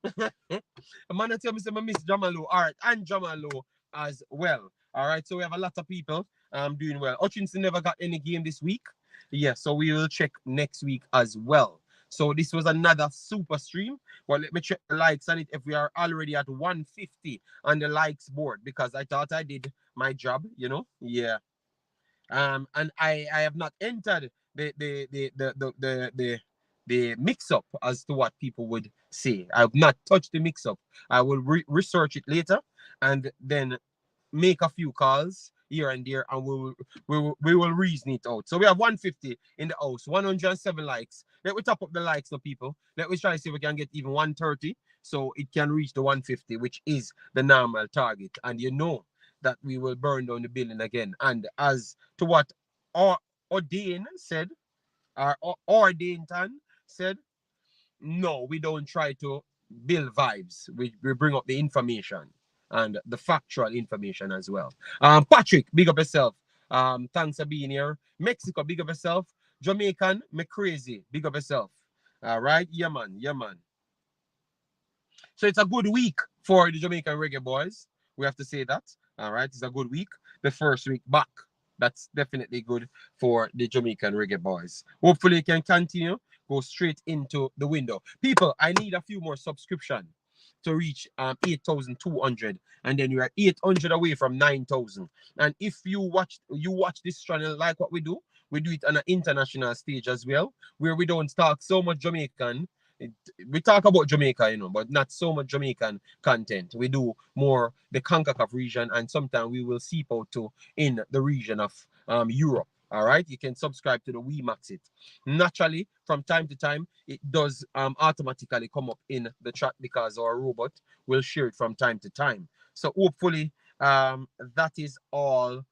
a man tell me I miss Jamal Low. All right, and Jamal Low as well. All right, so we have a lot of people doing well. Hutchinson never got any game this week. Yeah, so we will check next week as well. So this was another super stream. Well, let me check the likes on it if we are already at 150 on the likes board because I thought I did my job, you know. Yeah. And I have not entered the mix up as to what people would say. I have not touched the mix up. I will research it later and then make a few calls here and there, and we will reason it out. So we have 150 in the house, 107 likes. Let me top up the likes, so people. Let me try to see if we can get even 130, so it can reach the 150, which is the normal target. And you know that we will burn down the building again. And as to what Ordain said, or Ordainton said, no, we don't try to build vibes. We bring up the information and the factual information as well. Patrick, big up yourself. Thanks for being here. Mexico, big up yourself. Jamaican, me crazy, big up yourself. All right, yeah man. So it's a good week for the Jamaican Reggae Boyz. We have to say that. All right, it's a good week. The first week back. That's definitely good for the Jamaican Reggae Boyz. Hopefully, it can continue, go straight into the window. People, I need a few more subscription to reach 8,200, and then we are 800 away from 9,000. And if you watch this channel like what we do it on an international stage as well, where we don't talk so much Jamaican. We talk about Jamaica, but not so much Jamaican content. We do more the Concacaf region, and sometimes we will seep out to in the region of Europe. All right, you can subscribe to the Wemaxit. Naturally, from time to time, it does automatically come up in the chat because our robot will share it from time to time. So hopefully, that is all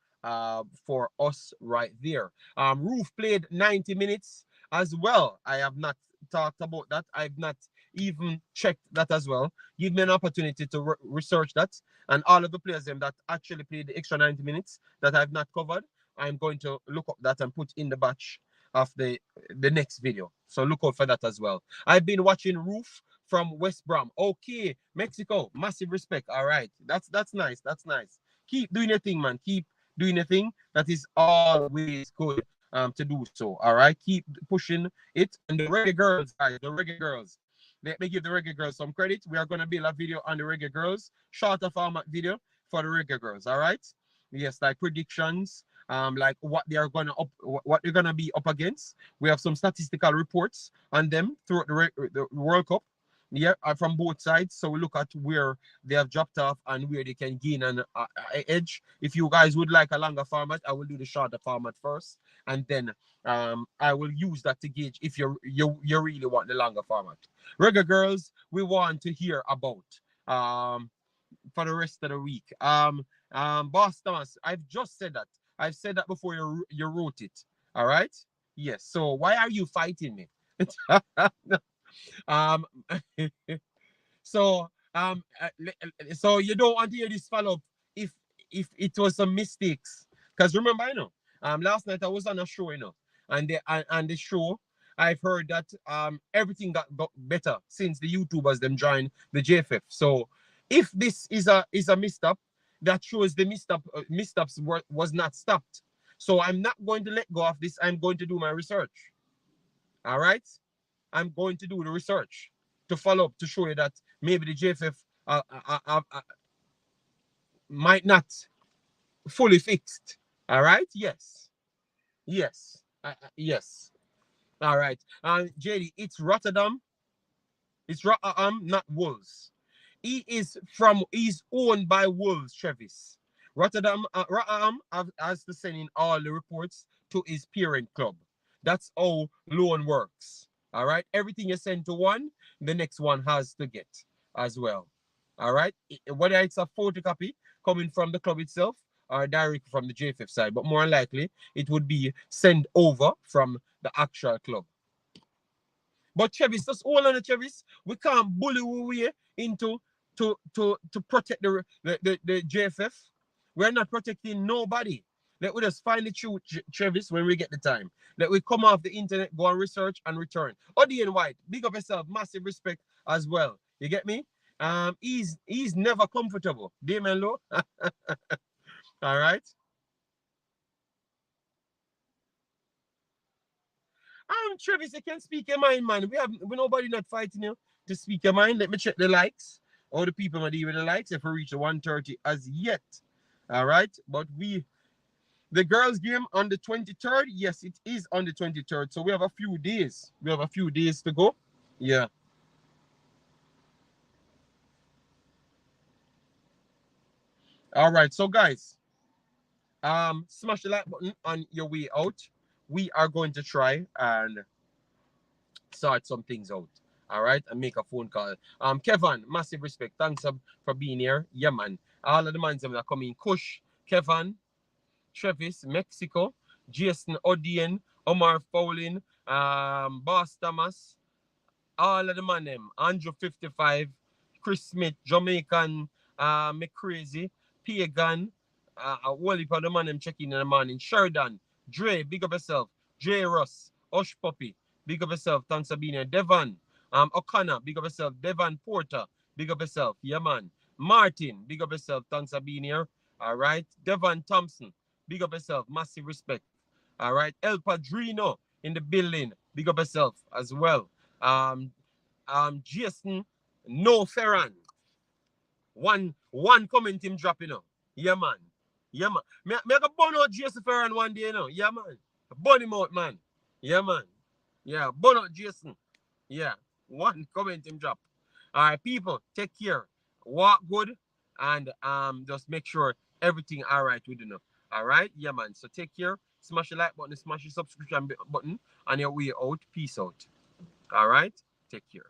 for us right there. Roof played 90 minutes as well. I have not talked about that. I've not even checked that as well. Give me an opportunity to research that, and all of the players them that actually played the extra 90 minutes that I've not covered, I'm going to look up that and put in the batch of the next video. So look out for that as well. I've been watching Roof from West Brom. Okay, Mexico, massive respect. All right, that's nice. That's nice. Keep doing your thing, man. Keep doing your thing. That is always good to do so. All right, keep pushing it. And the Reggae Girls, guys, the Reggae Girls. Let me give the Reggae Girls some credit. We are going to build a video on the Reggae Girls, shorter format video for the Reggae Girls. All right. Yes, like predictions, like what they are gonna what they're gonna be up against. We have some statistical reports on them throughout the World Cup. Yeah, from both sides. So we look at where they have dropped off and where they can gain an edge. If you guys would like a longer format, I will do the shorter format first, and then I will use that to gauge if you really want the longer format. Reggae Girls, we want to hear about for the rest of the week. Boss Thomas, I've just said that. I've said that before you wrote it. All right. Yes. So why are you fighting me? um so so you don't want to hear this follow-up if it was some mistakes, because remember, last night I was on a show, and the show, I've heard that everything got better since the YouTubers them joined the JFF. So if this is a misstep, that shows the missteps was not stopped. So I'm not going to let go of this. I'm going to do my research. All right? I'm going to do the research to follow up to show you that maybe the JFF might not fully fixed. All right? Yes. Yes. Yes. All right. JD, it's Rotterdam. It's Rotterdam, not Wolves. He's owned by Wolves, Travis. Rotterdam has to send in all the reports to his parent club. That's how loan works. All right. Everything you send to one, the next one has to get as well. All right. Whether it's a photocopy coming from the club itself or directly from the JFF side, but more likely it would be sent over from the actual club. But Chevis, just hold on to Chevis. We can't bully our way into to protect the JFF. We're not protecting nobody. Let we just find the truth, Chevis, when we get the time. Let we come off the internet, go and research and return. Odian White, big up yourself, massive respect as well. You get me? He's never comfortable. Damien Low. All right. Travis, you can speak your mind, man. We nobody not fighting you to speak your mind. Let me check the likes. All the people are with the likes if we reach the 130 as yet. All right. But the girls game on the 23rd. Yes, it is on the 23rd. So we have a few days. We have a few days to go. Yeah. All right. So guys, smash the like button on your way out. We are going to try and sort some things out. All right, and make a phone call. Kevin, massive respect. Thanks for being here. Yeah, man. All of the man that are coming. Kush, Kevin, Travis, Mexico, Jason Odien, Omar Fowlin, Boss Thomas, all of the man them. Andrew 55, Chris Smith, Jamaican, me crazy, Pagan, a whole heap of the man them checking in the morning. Sheridan, Dre, big up yourself. Dre Ross, Osh Puppy, big up yourself. Thanks for being here. Devon, O'Connor, big up yourself. Devon Porter, big up yourself. Yeah, man. Martin, big up yourself. Thanks for being here. All right. Devon Thompson, big up yourself. Massive respect. All right. El Padrino in the building, big up yourself as well. Um, Jason, no Ferran. One comment him dropping up. Yeah, man. Yeah, man. Me I go burn out Jason Ferran one day, you know. Yeah, man. Burn him out, man. Yeah, man. Yeah, burn out Jason. Yeah. One comment him drop. All right, people, take care. Walk good and just make sure everything all right with you. All right? Yeah, man. So take care. Smash the like button, smash the subscription button, and your way out. Peace out. All right? Take care.